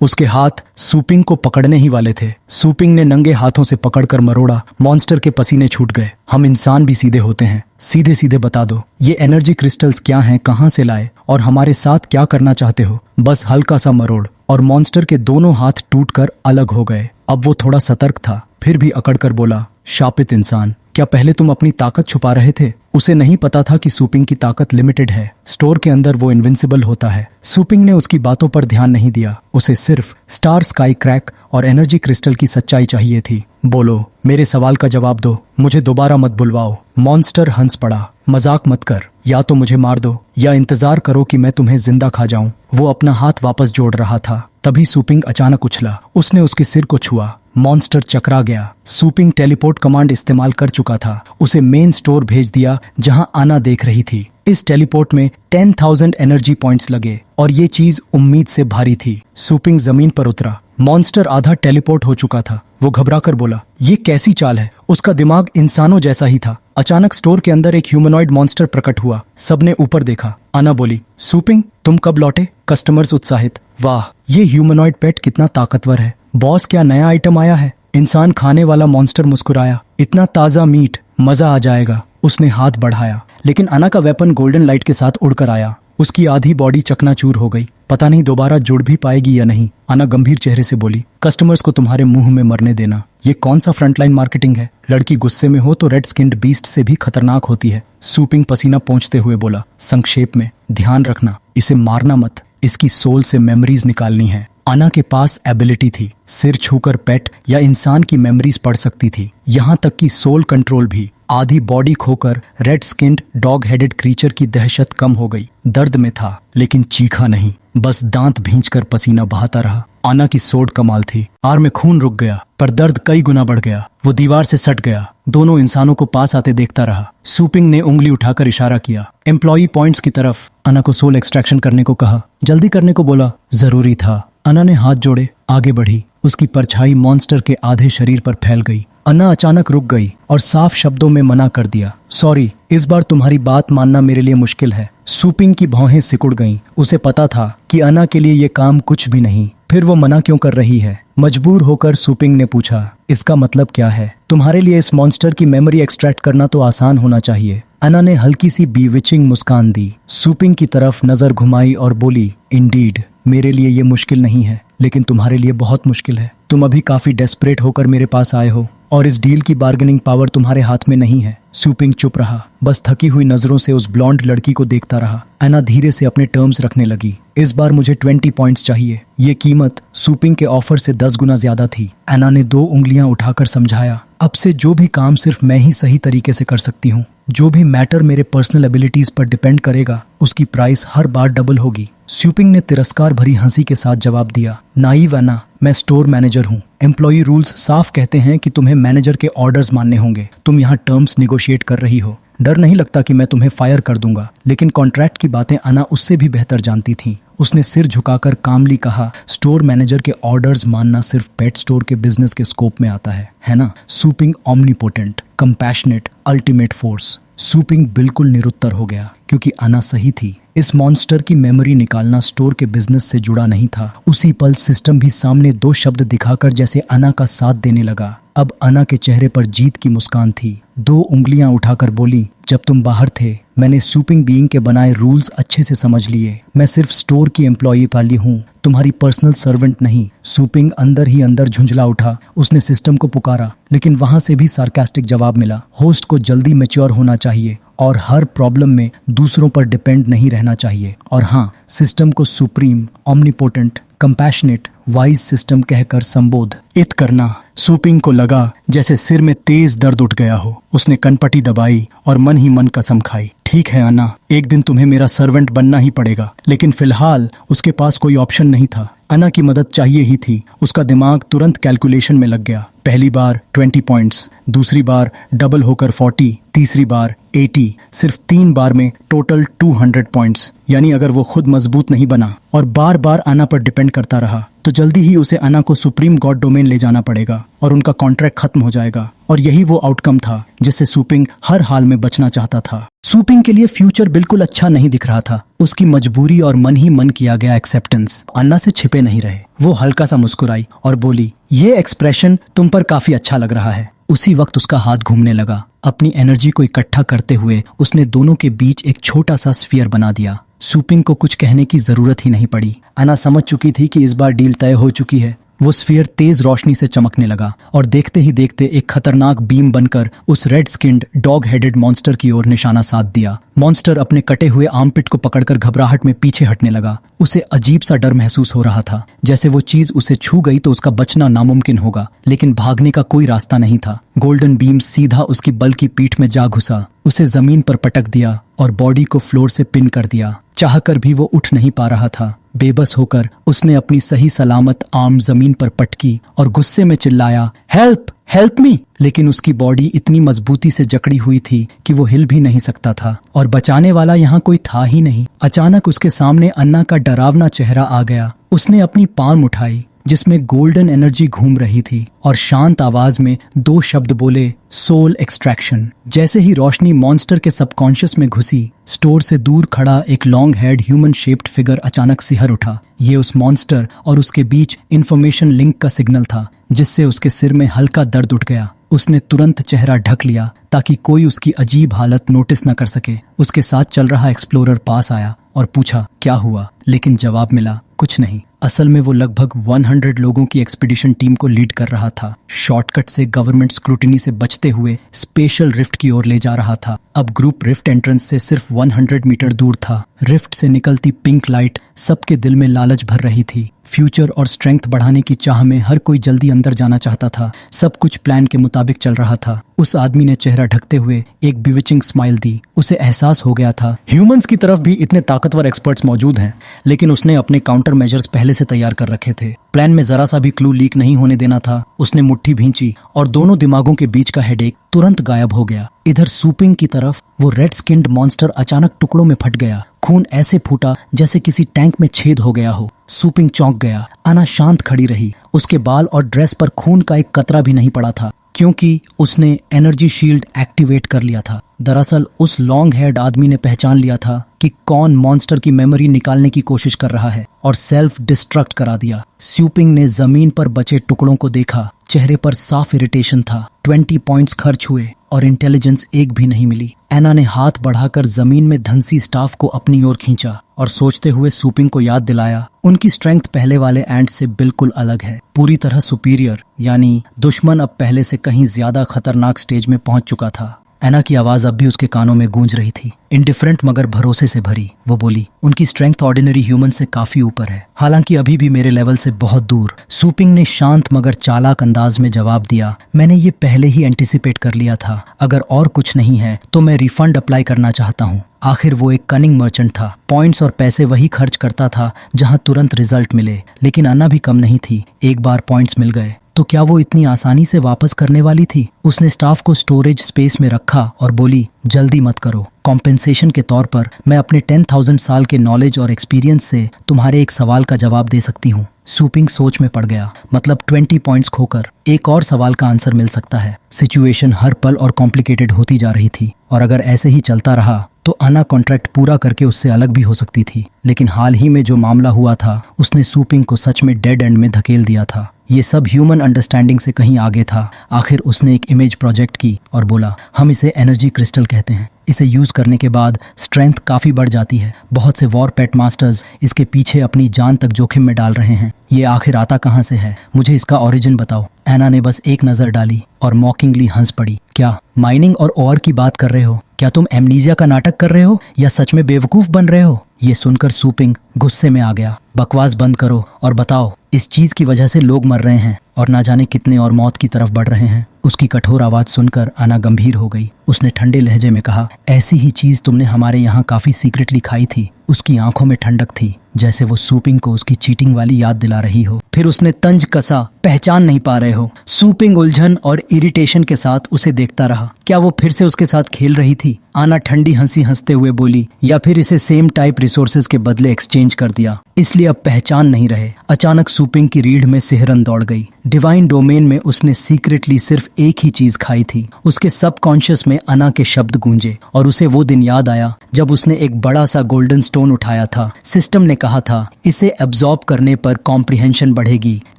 उसके हाथ सूपिंग को पकड़ने ही वाले थे। सूपिंग ने नंगे हाथों से पकड़कर मरोड़ा। मॉन्स्टर के पसीने छूट गए। हम इंसान भी सीधे होते हैं, सीधे सीधे बता दो ये एनर्जी क्रिस्टल्स क्या हैं, कहां से लाए और हमारे साथ क्या करना चाहते हो। बस हल्का सा मरोड़ और मॉन्स्टर के दोनों हाथ टूटकर अलग हो गए। अब वो थोड़ा सतर्क था, फिर भी अकड़कर बोला, शापित इंसान, क्या पहले तुम अपनी ताकत छुपा रहे थे? उसे नहीं पता था कि सूपिंग की ताकत लिमिटेड है। स्टोर के अंदर वो इनविंसिबल होता है। सूपिंग ने उसकी बातों पर ध्यान नहीं दिया। उसे सिर्फ स्टार स्काई क्रैक और एनर्जी क्रिस्टल की सच्चाई चाहिए थी। बोलो, मेरे सवाल का जवाब दो, मुझे दोबारा मत बुलवाओ। मॉन्स्टर हंस पड़ा। मजाक मत कर, या तो मुझे मार दो या इंतजार करो कि मैं तुम्हें जिंदा खा जाऊं। वो अपना हाथ वापस जोड़ रहा था, तभी सूपिंग अचानक उछला। उसने उसके सिर को छुआ। मॉन्स्टर चकरा गया। सूपिंग टेलीपोर्ट कमांड इस्तेमाल कर चुका था। उसे मेन स्टोर भेज दिया जहां आना देख रही थी। इस टेलीपोर्ट में 10,000 एनर्जी पॉइंट्स लगे और ये चीज उम्मीद से भारी थी। सूपिंग जमीन पर उतरा। मॉन्स्टर आधा टेलीपोर्ट हो चुका था। वो घबराकर बोला, ये कैसी चाल है? उसका दिमाग इंसानों जैसा ही था। अचानक स्टोर के अंदर एक ह्यूमनॉइड मॉन्स्टर प्रकट हुआ। सबने ऊपर देखा। आना बोली, सूपिंग तुम कब लौटे? कस्टमर्स उत्साहित, वाह ये ह्यूमनॉइड पेट कितना ताकतवर है। बॉस क्या नया आइटम आया है? इंसान खाने वाला मॉन्स्टर मुस्कुराया, इतना ताजा मीट, मजा आ जाएगा। उसने हाथ बढ़ाया, लेकिन अना का वेपन गोल्डन लाइट के साथ उड़कर आया। उसकी आधी बॉडी चकनाचूर हो गई। पता नहीं दोबारा जुड़ भी पाएगी या नहीं। अना गंभीर चेहरे से बोली, कस्टमर्स को तुम्हारे मुंह में मरने देना, ये कौन सा फ्रंटलाइन मार्केटिंग है? लड़की गुस्से में हो तो रेड स्किन्ड बीस्ट से भी खतरनाक होती है। सूपिंग पसीना पोंछते हुए बोला, संक्षेप में ध्यान रखना, इसे मारना मत, इसकी सोल से मेमोरीज निकालनी है। अना के पास एबिलिटी थी, सिर छूकर पेट या इंसान की मेमोरीज पढ़ सकती थी, यहाँ तक कि सोल कंट्रोल भी। आधी बॉडी खोकर red skinned dog headed creature की दहशत कम हो गई। दर्द में था लेकिन चीखा नहीं, बस दांत भींचकर पसीना बहाता रहा। अना की सोड कमाल थी। आर में खून रुक गया पर दर्द कई गुना बढ़ गया। वो दीवार से सट गया। दोनों इंसानों को पास आते देखता रहा। सूपिंग ने उंगली उठाकर इशारा किया, एम्प्लॉई पॉइंट्स की तरफ। अना को सोल एक्सट्रैक्शन करने को कहा, जल्दी करने को बोला। जरूरी था। अना ने हाथ जोड़े, आगे बढ़ी। उसकी परछाई मॉन्स्टर के आधे शरीर पर फैल गई। अना अचानक रुक गई और साफ शब्दों में मना कर दिया, सॉरी, इस बार तुम्हारी बात मानना मेरे लिए मुश्किल है। सूपिंग की भौहें सिकुड़ गईं। उसे पता था कि अना के लिए ये काम कुछ भी नहीं। फिर वो मना क्यों कर रही है? मजबूर होकर सूपिंग ने पूछा, इसका मतलब क्या है? तुम्हारे लिए इस मॉन्स्टर की मेमोरी एक्सट्रैक्ट करना तो आसान होना चाहिए। अना ने हल्की सी बीविचिंग मुस्कान दी, सूपिंग की तरफ नजर घुमाई और बोली, इंडीड, मेरे लिए ये मुश्किल नहीं है, लेकिन तुम्हारे लिए बहुत मुश्किल है। तुम अभी काफी डेस्परेट होकर मेरे पास आए हो और इस डील की बार्गेनिंग पावर तुम्हारे हाथ में नहीं है। सूपिंग चुप रहा, बस थकी हुई नजरों से उस ब्लॉन्ड लड़की को देखता रहा। अना धीरे से अपने टर्म्स रखने लगी, इस बार मुझे 20 पॉइंट्स चाहिए। ये कीमत सूपिंग के ऑफर से 10 गुना ज्यादा थी। अना ने 2 उंगलियां उठाकर समझाया, अब से जो भी काम सिर्फ मैं ही सही तरीके से कर सकती हूँ। जो भी मैटर मेरे पर्सनल एबिलिटीज पर डिपेंड करेगा, उसकी प्राइस हर बार डबल होगी। सूपिंग ने तिरस्कार भरी हंसी के साथ जवाब दिया, नाइव अना, मैं स्टोर मैनेजर हूँ। एम्प्लॉई रूल्स साफ कहते हैं कि तुम्हें मैनेजर के ऑर्डर्स मानने होंगे। तुम यहाँ टर्म्स निगोशिएट कर रही हो। डर नहीं लगता कि मैं तुम्हें फायर कर दूंगा? लेकिन कॉन्ट्रैक्ट की बातें अना उससे भी बेहतर जानती थी। उसने सिर झुकाकर कामली कहा, स्टोर मैनेजर के ऑर्डर्स मानना सिर्फ पेट स्टोर के बिजनेस के स्कोप में आता है ना? सूपिंग ऑम्निपोटेंट, कंपैशनेट, अल्टीमेट फोर्स। सूपिंग बिल्कुल निरुत्तर हो गया क्योंकि अना सही थी। इस मॉन्स्टर की मेमोरी निकालना स्टोर के बिजनेस से जुड़ा नहीं था। उसी पल सिस्टम भी सामने 2 शब्द दिखाकर जैसे अना का साथ देने लगा। अब अना के चेहरे पर जीत की मुस्कान थी। 2 उंगलियां उठाकर बोली, जब तुम बाहर थे मैंने सूपिंग बीइंग के बनाए रूल्स अच्छे से समझ लिए। मैं सिर्फ स्टोर की एम्प्लॉई वाली हूँ, तुम्हारी पर्सनल सर्वेंट नहीं। सूपिंग अंदर ही अंदर झुंझला उठा। उसने सिस्टम को पुकारा, लेकिन वहां से भी सार्कास्टिक जवाब मिला, होस्ट को जल्दी मैच्योर होना चाहिए और हर प्रॉब्लम में दूसरों पर डिपेंड नहीं रहना चाहिए। और हाँ, सिस्टम को सुप्रीम, ऑम्निपोटेंट, कंपैशनेट, वाइज सिस्टम कहकर संबोधित करना। सूपिंग को लगा जैसे सिर में तेज दर्द उठ गया हो। उसने कनपटी दबाई और मन ही मन कसम खाई, ठीक है अना, एक दिन तुम्हें मेरा सर्वेंट बनना ही पड़ेगा। लेकिन फिलहाल उसके पास कोई ऑप्शन नहीं था। अना की मदद चाहिए ही थी। उसका दिमाग तुरंत कैलकुलेशन में लग गया। पहली बार 20 पॉइंट्स, दूसरी बार डबल होकर 40, तीसरी बार 80, सिर्फ 3 बार में टोटल 200 पॉइंट्स। यानी अगर वो खुद मजबूत नहीं बना और बार बार अना पर डिपेंड करता रहा तो जल्दी ही उसे अना को सुप्रीम गॉड डोमेन ले जाना पड़ेगा और उनका कॉन्ट्रैक्ट खत्म हो जाएगा। और यही वो आउटकम था जिससे सूपिंग हर हाल में बचना चाहता था। सूपिंग के लिए फ्यूचर बिल्कुल अच्छा नहीं दिख रहा था। उसकी मजबूरी और मन ही मन किया गया एक्सेप्टेंस अन्ना से छिपे नहीं रहे। वो हल्का सा मुस्कुराई और बोली, ये एक्सप्रेशन तुम पर काफी अच्छा लग रहा है। उसी वक्त उसका हाथ घूमने लगा। अपनी एनर्जी को इकट्ठा करते हुए उसने दोनों के बीच एक छोटा सा स्फीयर बना दिया। सूपिंग को कुछ कहने की जरूरत ही नहीं पड़ी। अन्ना समझ चुकी थी कि इस बार डील तय हो चुकी है। वो स्फीयर तेज रोशनी से चमकने लगा और देखते ही देखते एक खतरनाक बीम बनकर उस red skinned dog headed monster की ओर निशाना साध दिया। मॉन्स्टर अपने कटे हुए आर्मपिट को पकड़कर घबराहट में पीछे हटने लगा। उसे अजीब सा डर महसूस हो रहा था, जैसे वो चीज उसे छू गई तो उसका बचना नामुमकिन होगा, लेकिन भागने का कोई रास्ता नहीं था। गोल्डन बीम सीधा उसकी बल्कि पीठ में जा घुसा, उसे जमीन पर पटक दिया और बॉडी को फ्लोर से पिन कर दिया। चाहकर भी वो उठ नहीं पा रहा था। बेबस होकर उसने अपनी सही सलामत आर्म जमीन पर पटकी और गुस्से में चिल्लाया, हेल्प हेल्प मी। लेकिन उसकी बॉडी इतनी मजबूती से जकड़ी हुई थी कि वो हिल भी नहीं सकता था और बचाने वाला यहाँ कोई था ही नहीं। अचानक उसके सामने अन्ना का डरावना चेहरा आ गया। उसने अपनी पाम उठाई जिसमें गोल्डन एनर्जी घूम रही थी और शांत आवाज में दो शब्द बोले, सोल एक्सट्रैक्शन। जैसे ही रोशनी मॉन्स्टर के सबकॉन्शियस में घुसी, स्टोर से दूर खड़ा एक long head human shaped figure अचानक सिहर उठा। ये उस मॉन्स्टर और उसके बीच इंफॉर्मेशन लिंक का सिग्नल था, जिससे उसके सिर में हल्का दर्द उठ गया। उसने तुरंत चेहरा ढक लिया ताकि कोई उसकी अजीब हालत नोटिस न कर सके। उसके साथ चल रहा एक्सप्लोरर पास आया और पूछा, क्या हुआ? लेकिन जवाब मिला, कुछ नहीं। असल में वो लगभग 100 लोगों की एक्सपीडिशन टीम को लीड कर रहा था। शॉर्टकट से गवर्नमेंट स्क्रूटिनी से बचते हुए स्पेशल रिफ्ट की ओर ले जा रहा था। अब ग्रुप रिफ्ट एंट्रेंस से सिर्फ 100 मीटर दूर था। रिफ्ट से निकलती पिंक लाइट सबके दिल में लालच भर रही थी। फ्यूचर और स्ट्रेंथ बढ़ाने की चाह में हर कोई जल्दी अंदर जाना चाहता था। सब कुछ प्लान के मुताबिक चल रहा था। उस आदमी ने चेहरा ढकते हुए एक बिविचिंग स्माइल दी। उसे एहसास हो गया था ह्यूमंस की तरफ भी इतने ताकतवर एक्सपर्ट्स मौजूद हैं, लेकिन उसने अपने काउंटर मेजर्स पहले से तैयार कर रखे थे। प्लान में जरा सा भी क्लू लीक नहीं होने देना था। उसने मुट्ठी भींची और दोनों दिमागों के बीच का हेडेक तुरंत गायब हो गया। इधर सूपिंग की तरफ वो रेड स्किन्ड मॉन्स्टर अचानक टुकड़ों में फट गया। खून ऐसे फूटा जैसे किसी टैंक में छेद हो गया हो। सूपिंग चौंक गया। अन्ना शांत खड़ी रही। उसके बाल और ड्रेस पर खून का एक कतरा भी नहीं पड़ा था, क्योंकि उसने एनर्जी शील्ड एक्टिवेट कर लिया था। दरअसल उस लॉन्ग हेड आदमी ने पहचान लिया था कि कौन मॉन्स्टर की मेमोरी निकालने की कोशिश कर रहा है और सेल्फ डिस्ट्रक्ट करा दिया। सूपिंग ने जमीन पर बचे टुकड़ों को देखा। चेहरे पर साफ इरिटेशन था। 20 पॉइंट्स खर्च हुए और इंटेलिजेंस एक भी नहीं मिली। एना ने हाथ बढ़ाकर जमीन में धंसी स्टाफ को अपनी ओर खींचा और सोचते हुए सूपिंग को याद दिलाया, उनकी स्ट्रेंथ पहले वाले एंट से बिल्कुल अलग है, पूरी तरह सुपीरियर। यानी दुश्मन अब पहले से कहीं ज्यादा खतरनाक स्टेज में पहुंच चुका था। एना की आवाज अब भी उसके कानों में गूंज रही थी, इंडिफरेंट मगर भरोसे से भरी। वो बोली, उनकी स्ट्रेंथ ऑर्डिनरी ह्यूमन से काफी ऊपर है, हालांकि अभी भी मेरे लेवल से बहुत दूर। सूपिंग ने शांत मगर चालाक अंदाज में जवाब दिया, मैंने ये पहले ही एंटिसिपेट कर लिया था। अगर और कुछ नहीं है तो मैं रिफंड अप्लाई करना चाहता हूँ। आखिर वो एक कनिंग मर्चेंट था। पॉइंट्स और पैसे वही खर्च करता था जहाँ तुरंत रिजल्ट मिले। लेकिन अन्ना भी कम नहीं थी। एक बार पॉइंट्स मिल गए तो क्या वो इतनी आसानी से वापस करने वाली थी? उसने स्टाफ को स्टोरेज स्पेस में रखा और बोली, जल्दी मत करो। कॉम्पेंसेशन के तौर पर मैं अपने 10,000 साल के नॉलेज और एक्सपीरियंस से तुम्हारे एक सवाल का जवाब दे सकती हूँ। सूपिंग सोच में पड़ गया। मतलब 20 पॉइंट्स खोकर एक और सवाल का आंसर मिल सकता है। सिचुएशन हर पल और कॉम्प्लिकेटेड होती जा रही थी और अगर ऐसे ही चलता रहा तो अन्ना कॉन्ट्रैक्ट पूरा करके उससे अलग भी हो सकती थी। लेकिन हाल ही में जो मामला हुआ था उसने सूपिंग को सच में डेड एंड में धकेल दिया था। ये सब ह्यूमन अंडरस्टैंडिंग से कहीं आगे था। आखिर उसने एक इमेज प्रोजेक्ट की और बोला, हम इसे एनर्जी क्रिस्टल कहते हैं। इसे यूज करने के बाद स्ट्रेंथ काफी बढ़ जाती है। बहुत से वॉर पेट मास्टर्स इसके पीछे अपनी जान तक जोखिम में डाल रहे हैं। ये आखिर आता कहाँ से है? मुझे इसका ओरिजिन बताओ। एना ने बस एक नजर डाली और मॉकिंगली हंस पड़ी। क्या माइनिंग और ओर की बात कर रहे हो? क्या तुम एमनीजिया का नाटक कर रहे हो या सच में बेवकूफ बन रहे हो? ये सुनकर सूपिंग गुस्से में आ गया। बकवास बंद करो और बताओ, इस चीज की वजह से लोग मर रहे हैं और ना जाने कितने और मौत की तरफ बढ़ रहे हैं। उसकी कठोर आवाज सुनकर अन्ना गंभीर हो गई। उसने ठंडे लहजे में कहा, ऐसी ही चीज तुमने हमारे यहाँ काफी सीक्रेटली खाई थी। उसकी आंखों में ठंडक थी, जैसे वो सूपिंग को उसकी चीटिंग वाली याद दिला रही हो। फिर उसने तंज कसा, पहचान नहीं पा रहे हो? सूपिंग उलझन और इरिटेशन के साथ उसे देखता रहा। क्या वो फिर से उसके साथ खेल रही थी? अन्ना ठंडी हंसी हंसते हुए बोली, या फिर इसे सेम टाइप रिसोर्सेज के बदले एक्सचेंज कर दिया, इसलिए अब पहचान नहीं रहे। अचानक सूपिंग की रीढ़ में सिहरन दौड़ गई। डिवाइन डोमेन में उसने सीक्रेटली सिर्फ एक ही चीज खाई थी। उसके सबकॉन्शियस में में अना के शब्द गूंजे और उसे वो दिन याद आया जब उसने एक बड़ा सा गोल्डन स्टोन उठाया था। सिस्टम ने कहा था इसे एब्जॉर्ब करने पर कॉम्प्रिहेंशन बढ़ेगी,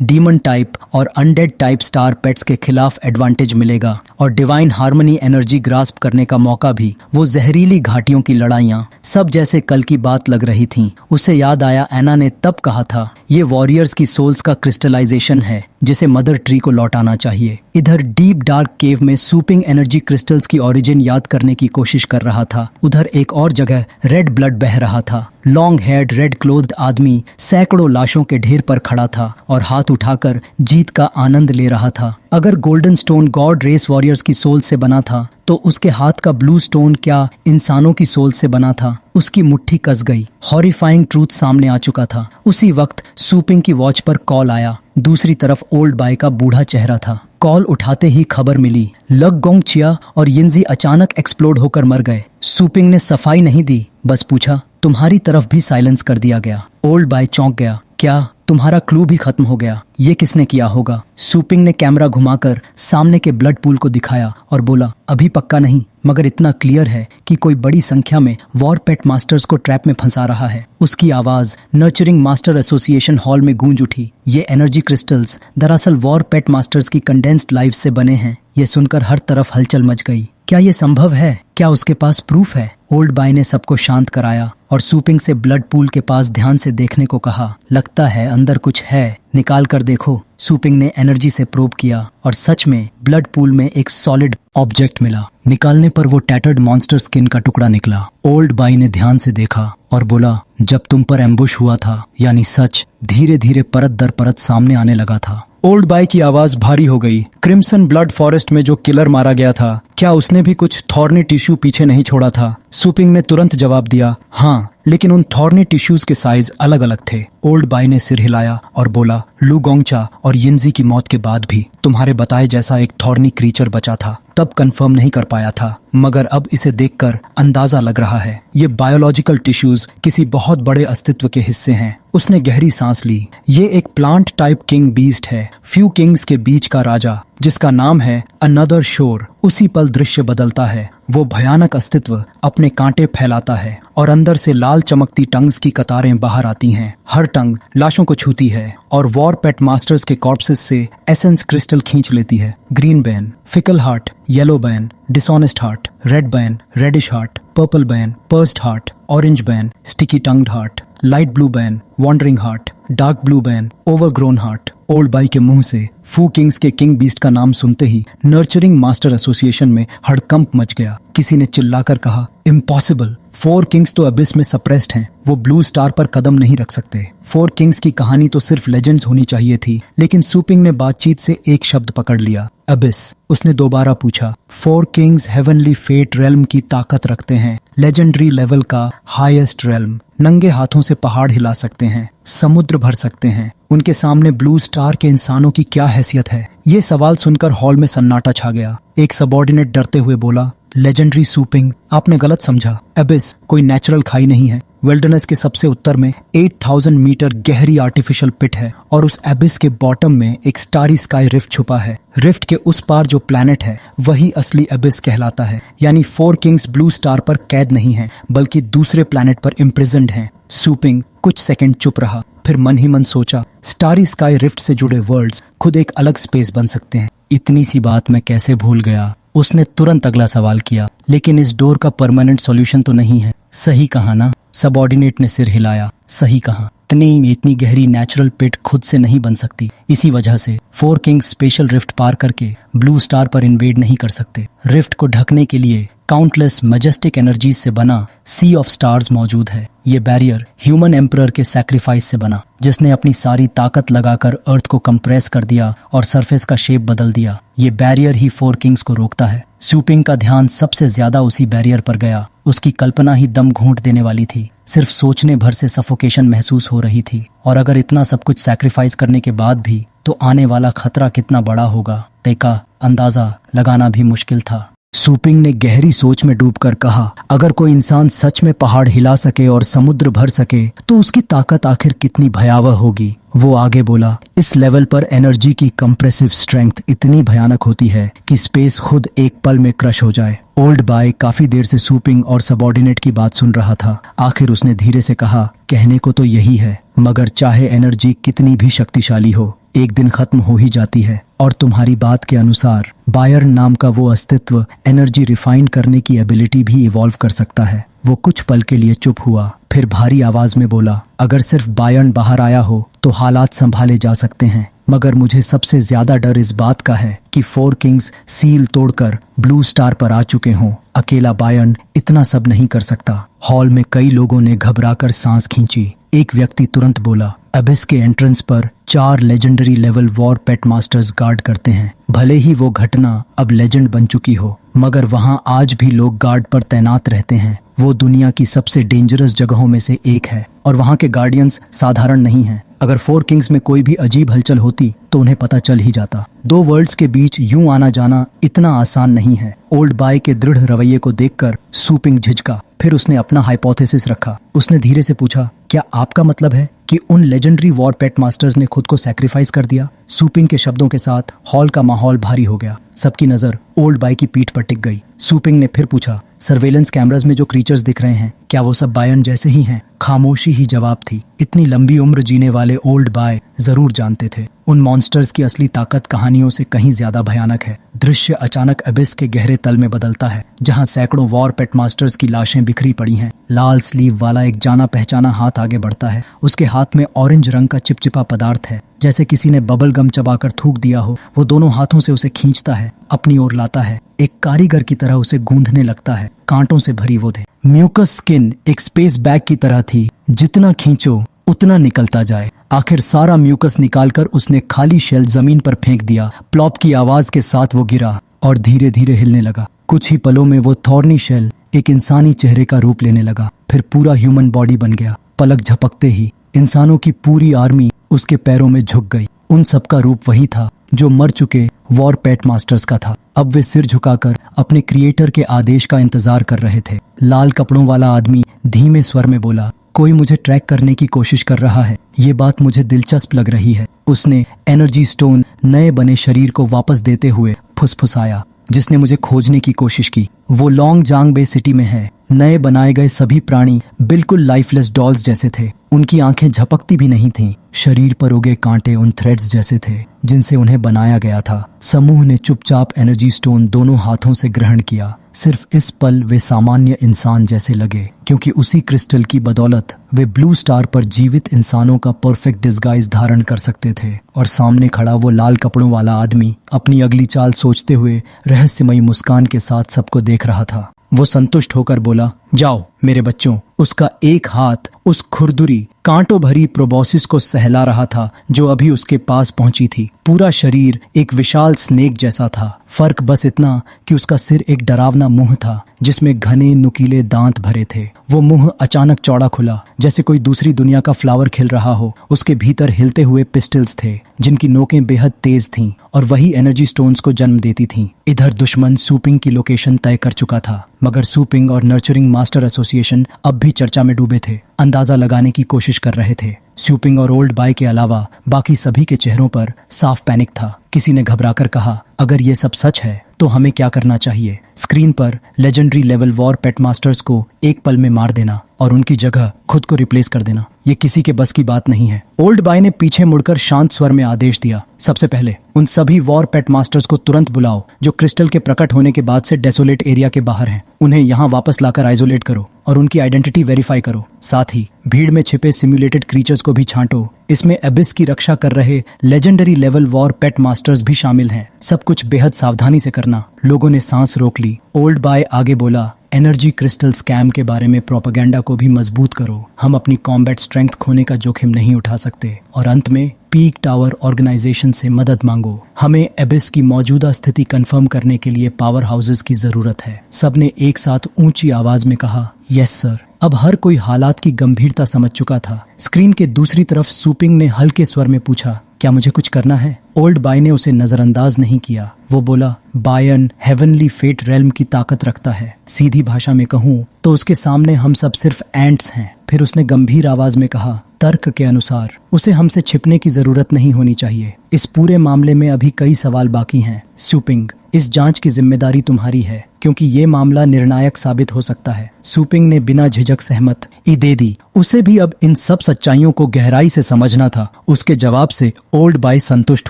डीमन टाइप और अनडेड टाइप स्टार पेट्स के खिलाफ एडवांटेज मिलेगा और डिवाइन हार्मनी एनर्जी ग्रास्प करने का मौका भी। वो जहरीली घाटियों की लड़ाइयाँ सब जैसे कल की बात लग रही थीं। उसे याद आया एना ने तब कहा था ये वॉरियर्स की सोल्स का क्रिस्टलाइजेशन है जिसे मदर ट्री को लौटाना चाहिए। इधर डीप डार्क केव में सूपिंग एनर्जी क्रिस्टल्स की ओरिजिन याद करने की कोशिश कर रहा था। उधर एक और जगह रेड ब्लड बह रहा था। लॉन्ग हेयर्ड रेड क्लोथ्ड आदमी सैकड़ों लाशों के ढेर पर खड़ा था और हाथ उठाकर जीत का आनंद ले रहा था। अगर golden stone god race warriors की सोल से बना था तो उसके हाथ का ब्लू स्टोन क्या इंसानों की सोल से बना था? उसकी मुट्ठी कस गई। हॉरिफाइंग ट्रूथ सामने आ चुका था। उसी वक्त सूपिंग की वॉच पर कॉल आया। दूसरी तरफ ओल्ड बाय का बूढ़ा चेहरा था। कॉल उठाते ही खबर मिली लग गोंग चिया और यिनजी अचानक एक्सप्लोड होकर मर गए। सूपिंग ने सफाई नहीं दी, बस पूछा तुम्हारी तरफ भी साइलेंस कर दिया गया। ओल्ड बाय चौंक गया। क्या तुम्हारा क्लू भी खत्म हो गया? ये किसने किया होगा? सूपिंग ने कैमरा घुमाकर सामने के ब्लड पूल को दिखाया और बोला अभी पक्का नहीं, मगर इतना क्लियर है कि कोई बड़ी संख्या में वॉर पेट मास्टर्स को ट्रैप में फंसा रहा है। उसकी आवाज नर्चरिंग मास्टर एसोसिएशन हॉल में गूंज उठी। ये एनर्जी क्रिस्टल्स दरअसल वॉर पेट मास्टर्स की कंडेंस्ड लाइफ से बने हैं। ये सुनकर हर तरफ हलचल मच गई। क्या ये संभव है? क्या उसके पास प्रूफ है? ओल्ड बाय ने सबको शांत कराया और सूपिंग से ब्लड पूल के पास ध्यान से देखने को कहा। लगता है अंदर कुछ है, निकाल कर देखो। सूपिंग ने एनर्जी से प्रोब किया और सच में ब्लड पूल में एक सॉलिड ऑब्जेक्ट मिला। निकालने पर वो टैटर्ड मॉन्स्टर स्किन का टुकड़ा निकला। ओल्ड बाय ने ध्यान से देखा और बोला जब तुम पर एम्बुश हुआ था, यानी सच धीरे धीरे परत दर परत सामने आने लगा था। ओल्ड बाय की आवाज भारी हो गई। क्रिम्सन ब्लड फॉरेस्ट में जो किलर मारा गया था, क्या उसने भी कुछ थॉर्नी टिश्यू पीछे नहीं छोड़ा था? सूपिंग ने तुरंत जवाब दिया हाँ, लेकिन उन थॉर्नी टिश्यूज के साइज अलग अलग थे। ओल्ड बाय ने सिर हिलाया और बोला लू गोंगचा और यिनजी की मौत के बाद भी तुम्हारे बताए जैसा एक थॉर्नी क्रीचर बचा था। तब कंफर्म नहीं कर पाया था, मगर अब इसे देखकर अंदाजा लग रहा है ये बायोलॉजिकल टिश्यूज किसी बहुत बड़े अस्तित्व के हिस्से हैं। उसने गहरी सांस ली। ये एक प्लांट टाइप किंग बीस्ट है, फ्यू किंग्स के बीच का राजा, जिसका नाम है अनदर शोर। उसी पल दृश्य बदलता है। वो भयानक अस्तित्व अपने कांटे फैलाता है और अंदर से लाल चमकती टंग्स की कतारें बाहर आती हैं। हर टंग लाशों को छूती है और वॉर पेट मास्टर्स के कॉर्प्सेस से एसेंस क्रिस्टल खींच लेती है। Green bane, fickle heart, yellow bane, dishonest heart, red bane, reddish heart, purple bane, pursed heart, orange bane, sticky tongued heart, light blue bane, wandering heart, dark blue bane, overgrown heart. Old बाय के मुंह से फू Kings के king beast का नाम सुनते ही nurturing master association में हड़कंप मच गया। किसी ने चिल्लाकर कहा इम्पॉसिबल, 4 किंग्स तो अबिस में सप्रेस्ड हैं, वो ब्लू स्टार पर कदम नहीं रख सकते। 4 किंग्स की कहानी तो सिर्फ लेजेंड्स होनी चाहिए थी। लेकिन सूपिंग ने बातचीत से एक शब्द पकड़ लिया, अबिस। उसने दोबारा पूछा 4 किंग्स हेवनली फेट रेल्म की ताकत रखते हैं, लेजेंडरी लेवल का हाईएस्ट रेल्म। नंगे हाथों से पहाड़ हिला सकते हैं, समुद्र भर सकते हैं। उनके सामने ब्लू स्टार के इंसानों की क्या हैसियत है? ये सवाल सुनकर हॉल में सन्नाटा छा गया। एक सबऑर्डिनेट डरते हुए बोला लेजेंडरी सूपिंग, आपने गलत समझा। एबिस कोई नेचुरल खाई नहीं है। विल्डरनेस के सबसे उत्तर में 8000 मीटर गहरी आर्टिफिशियल पिट है और उस एबिस के बॉटम में एक स्टारी स्काई रिफ्ट छुपा है। रिफ्ट के उस पार जो प्लैनेट है वही असली एबिस कहलाता है। यानी 4 किंग्स ब्लू स्टार पर कैद नहीं है, बल्कि दूसरे प्लैनेट पर इम्प्रिजन्ड हैं। सूपिंग कुछ सेकंड चुप रहा, फिर मन ही मन सोचा स्टारी स्काई रिफ्ट से जुड़े वर्ल्ड्स खुद एक अलग स्पेस बन सकते हैं। इतनी सी बात मैं कैसे भूल गया। उसने तुरंत अगला सवाल किया, लेकिन इस डोर का परमानेंट सॉल्यूशन तो नहीं है। सही कहा ना? सबऑर्डिनेट ने सिर हिलाया। सही कहा। इतनी गहरी नेचुरल पिट खुद से नहीं बन सकती। इसी वजह से 4 किंग्स स्पेशल रिफ्ट पार करके ब्लू स्टार पर इन्वेड नहीं कर सकते। रिफ्ट को ढकने के लिए काउंटलेस मैजेस्टिक एनर्जीज से बना सी ऑफ स्टार्स मौजूद है। ये बैरियर ह्यूमन एम्परर के सैक्रिफाइस से बना, जिसने अपनी सारी ताकत लगाकर अर्थ को कंप्रेस कर दिया और सरफेस का शेप बदल दिया। ये बैरियर ही 4 किंग्स को रोकता है। सूपिंग का ध्यान सबसे ज्यादा उसी बैरियर पर गया। उसकी कल्पना ही दम घूंट देने वाली थी। सिर्फ सोचने भर से सफोकेशन महसूस हो रही थी। और अगर इतना सब कुछ सैक्रिफाइस करने के बाद भी, तो आने वाला खतरा कितना बड़ा होगा, का अंदाजा लगाना भी मुश्किल था। सूपिंग ने गहरी सोच में डूबकर कहा, अगर कोई इंसान सच में पहाड़ हिला सके और समुद्र भर सके तो उसकी ताकत आखिर कितनी भयावह होगी। वो आगे बोला, इस लेवल पर एनर्जी की कंप्रेसिव स्ट्रेंथ इतनी भयानक होती है कि स्पेस खुद एक पल में क्रश हो जाए। ओल्ड बाय काफी देर से सूपिंग और सबऑर्डिनेट की बात सुन रहा था। आखिर उसने धीरे से कहा, कहने को तो यही है, मगर चाहे एनर्जी कितनी भी शक्तिशाली हो, एक दिन खत्म हो ही जाती है। और तुम्हारी बात के अनुसार बायर्न नाम का वो अस्तित्व एनर्जी रिफाइन करने की एबिलिटी भी इवॉल्व कर सकता है। वो कुछ पल के लिए चुप हुआ, फिर भारी आवाज में बोला, अगर सिर्फ बायर्न बाहर आया हो तो हालात संभाले जा सकते हैं, मगर मुझे सबसे ज्यादा डर इस बात का है कि फोर किंग्स सील तोड़कर ब्लू स्टार पर आ चुके हों। अकेला बायर्न इतना सब नहीं कर सकता। हॉल में कई लोगों ने घबराकर सांस खींची। एक व्यक्ति तुरंत बोला, अबिस के एंट्रेंस पर 4 लेजेंडरी लेवल वॉर पेट मास्टर्स गार्ड करते हैं। भले ही वो घटना अब लेजेंड बन चुकी हो, मगर वहां आज भी लोग गार्ड पर तैनात रहते हैं। वो दुनिया की सबसे डेंजरस जगहों में से एक है और वहां के गार्डियंस साधारण नहीं हैं। अगर फोर किंग्स में कोई भी अजीब हलचल होती तो उन्हें पता चल ही जाता। 2 वर्ल्ड्स के बीच यूं आना जाना इतना आसान नहीं है। ओल्ड बाय के दृढ़ रवैये को देखकर सूपिंग झिझका, फिर उसने अपना हाइपोथेसिस रखा। उसने धीरे से पूछा, क्या आपका मतलब है कि उन लेजेंडरी वॉर पेट मास्टर्स ने खुद को सैक्रिफाइस कर दिया? सूपिंग के शब्दों के साथ हॉल का माहौल भारी हो गया। सबकी नजर ओल्ड बाय की पीठ पर टिक गई। सूपिंग ने फिर पूछा, सर्वेलेंस कैमरास में जो क्रीचर्स दिख रहे हैं, क्या वो सब बायर्न जैसे ही हैं? खामोशी ही जवाब थी। इतनी लंबी उम्र जीने वाले ओल्ड बाय जरूर जानते थे, उन मॉन्स्टर्स की असली ताकत कहानियों से कहीं ज्यादा भयानक है। दृश्य अचानक अबिस के गहरे तल में बदलता है, जहां सैकड़ों वॉर पेट मास्टर्स की लाशें बिखरी पड़ी हैं। लाल स्लीव वाला एक जाना पहचाना हाथ आगे बढ़ता है। उसके हाथ में ऑरेंज रंग का चिपचिपा पदार्थ है, जैसे किसी ने बबल गम चबाकर थूक दिया हो। वो दोनों हाथों से उसे खींचता है, अपनी ओर लाता है, एक कारीगर की तरह उसे गूंथने लगता है। कांटों से भरी वो थे। म्यूकस स्किन एक स्पेस बैग की तरह थी, जितना खींचो उतना निकलता जाए। आखिर सारा म्यूकस निकालकर उसने खाली शेल जमीन पर फेंक दिया। प्लॉप की आवाज के साथ वो गिरा और धीरे धीरे हिलने लगा। कुछ ही पलों में वो थॉर्नी शेल एक इंसानी चेहरे का रूप लेने लगा, फिर पूरा ह्यूमन बॉडी बन गया। पलक झपकते ही इंसानों की पूरी आर्मी उसके पैरों में झुक गई। उन सबका रूप वही था जो मर चुके वॉर पेट मास्टर्स का था। अब वे सिर झुकाकर अपने क्रिएटर के आदेश का इंतजार कर रहे थे। लाल कपड़ों वाला आदमी धीमे स्वर में बोला, कोई मुझे ट्रैक करने की कोशिश कर रहा है। ये बात मुझे दिलचस्प लग रही है। उसने एनर्जी स्टोन नए बने शरीर को वापस देते हुए फुसफुसाया, जिसने मुझे खोजने की कोशिश की। वो लॉन्ग जांग बे सिटी में है। नए बनाए गए सभी प्राणी बिल्कुल लाइफलेस डॉल्स जैसे थे। उनकी आंखें झपकती भी नहीं थीं। शरीर पर उगे कांटे उन थ्रेड्स जैसे थे जिनसे उन्हें बनाया गया था। समूह ने चुपचाप एनर्जी स्टोन दोनों हाथों से ग्रहण किया। सिर्फ इस पल वे सामान्य इंसान जैसे लगे, क्योंकि उसी क्रिस्टल की बदौलत वे ब्लू स्टार पर जीवित इंसानों का परफेक्ट डिस्गाइज धारण कर सकते थे। और सामने खड़ा वो लाल कपड़ों वाला आदमी अपनी अगली चाल सोचते हुए रहस्यमयी मुस्कान के साथ सबको देख रहा था। वो संतुष्ट होकर बोला, जाओ मेरे बच्चों। उसका एक हाथ उस खुरदुरी कांटों भरी प्रोबोसिस को सहला रहा था जो अभी उसके पास पहुंची थी। पूरा शरीर एक विशाल स्नेक जैसा था। फर्क बस इतना कि उसका सिर एक डरावना मुंह था जिसमें घने नुकीले दांत भरे थे। वो मुंह अचानक चौड़ा खुला, जैसे कोई दूसरी दुनिया का फ्लावर खिल रहा हो। उसके भीतर हिलते हुए पिस्टल्स थे जिनकी नोकें बेहद तेज थीं और वही एनर्जी स्टोन्स को जन्म देती थीं। इधर दुश्मन सूपिंग की लोकेशन तय कर चुका था, मगर सूपिंग और नर्चरिंग मास्टर एसोसिएशन अब भी चर्चा में डूबे थे, अंदाजा लगाने की कोशिश कर रहे थे। सूपिंग और ओल्ड बाय के अलावा बाकी सभी के चेहरों पर साफ पैनिक था। किसी ने घबराकर कहा, अगर ये सब सच है तो हमें क्या करना चाहिए? स्क्रीन पर लेजेंडरी लेवल वॉर पेट मास्टर्स को एक पल में मार देना और उनकी जगह खुद को रिप्लेस कर देना, ये किसी के बस की बात नहीं है। ओल्ड बाय ने पीछे मुड़कर शांत स्वर में आदेश दिया, सबसे पहले उन सभी वॉर पेट मास्टर्स को तुरंत बुलाओ जो क्रिस्टल के प्रकट होने के बाद से डेसोलेट एरिया के बाहर हैं। उन्हें यहाँ वापस लाकर आइसोलेट करो और उनकी आइडेंटिटी वेरीफाई करो। साथ ही भीड़ में छिपे सिम्युलेटेड क्रीचर्स को भी छांटो। इसमें एबिस की रक्षा कर रहे लेजेंडरी लेवल वॉर पेट मास्टर्स भी शामिल हैं। सब कुछ बेहद सावधानी से करना। लोगों ने सांस रोक ली। ओल्ड बाय आगे बोला, एनर्जी क्रिस्टल स्कैम के बारे में प्रोपेगेंडा को भी मजबूत करो। हम अपनी कॉम्बैट स्ट्रेंथ खोने का जोखिम नहीं उठा सकते। और अंत में पीक टावर ऑर्गेनाइजेशन से मदद मांगो। हमें एबिस की मौजूदा स्थिति कंफर्म करने के लिए पावर हाउसेस की जरूरत है। सबने एक साथ ऊंची आवाज में कहा, यस सर। अब हर कोई हालात की गंभीरता समझ चुका था। स्क्रीन के दूसरी तरफ सूपिंग ने हल्के स्वर में पूछा, क्या मुझे कुछ करना है? ओल्ड बाय ने उसे नजरअंदाज नहीं किया। वो बोला, बायन हेवनली फेट रेल्म की ताकत रखता है। सीधी भाषा में कहूँ तो उसके सामने हम सब सिर्फ एंट्स हैं। फिर उसने गंभीर आवाज में कहा, तर्क के अनुसार उसे हमसे छिपने की जरूरत नहीं होनी चाहिए। इस पूरे मामले में अभी कई सवाल बाकी हैं। सूपिंग, इस जांच की जिम्मेदारी तुम्हारी है, क्योंकि ये मामला निर्णायक साबित हो सकता है। सूपिंग ने बिना झिझक सहमति दे दी। उसे भी अब इन सब सच्चाइयों को गहराई से समझना था। उसके जवाब से ओल्ड बाय संतुष्ट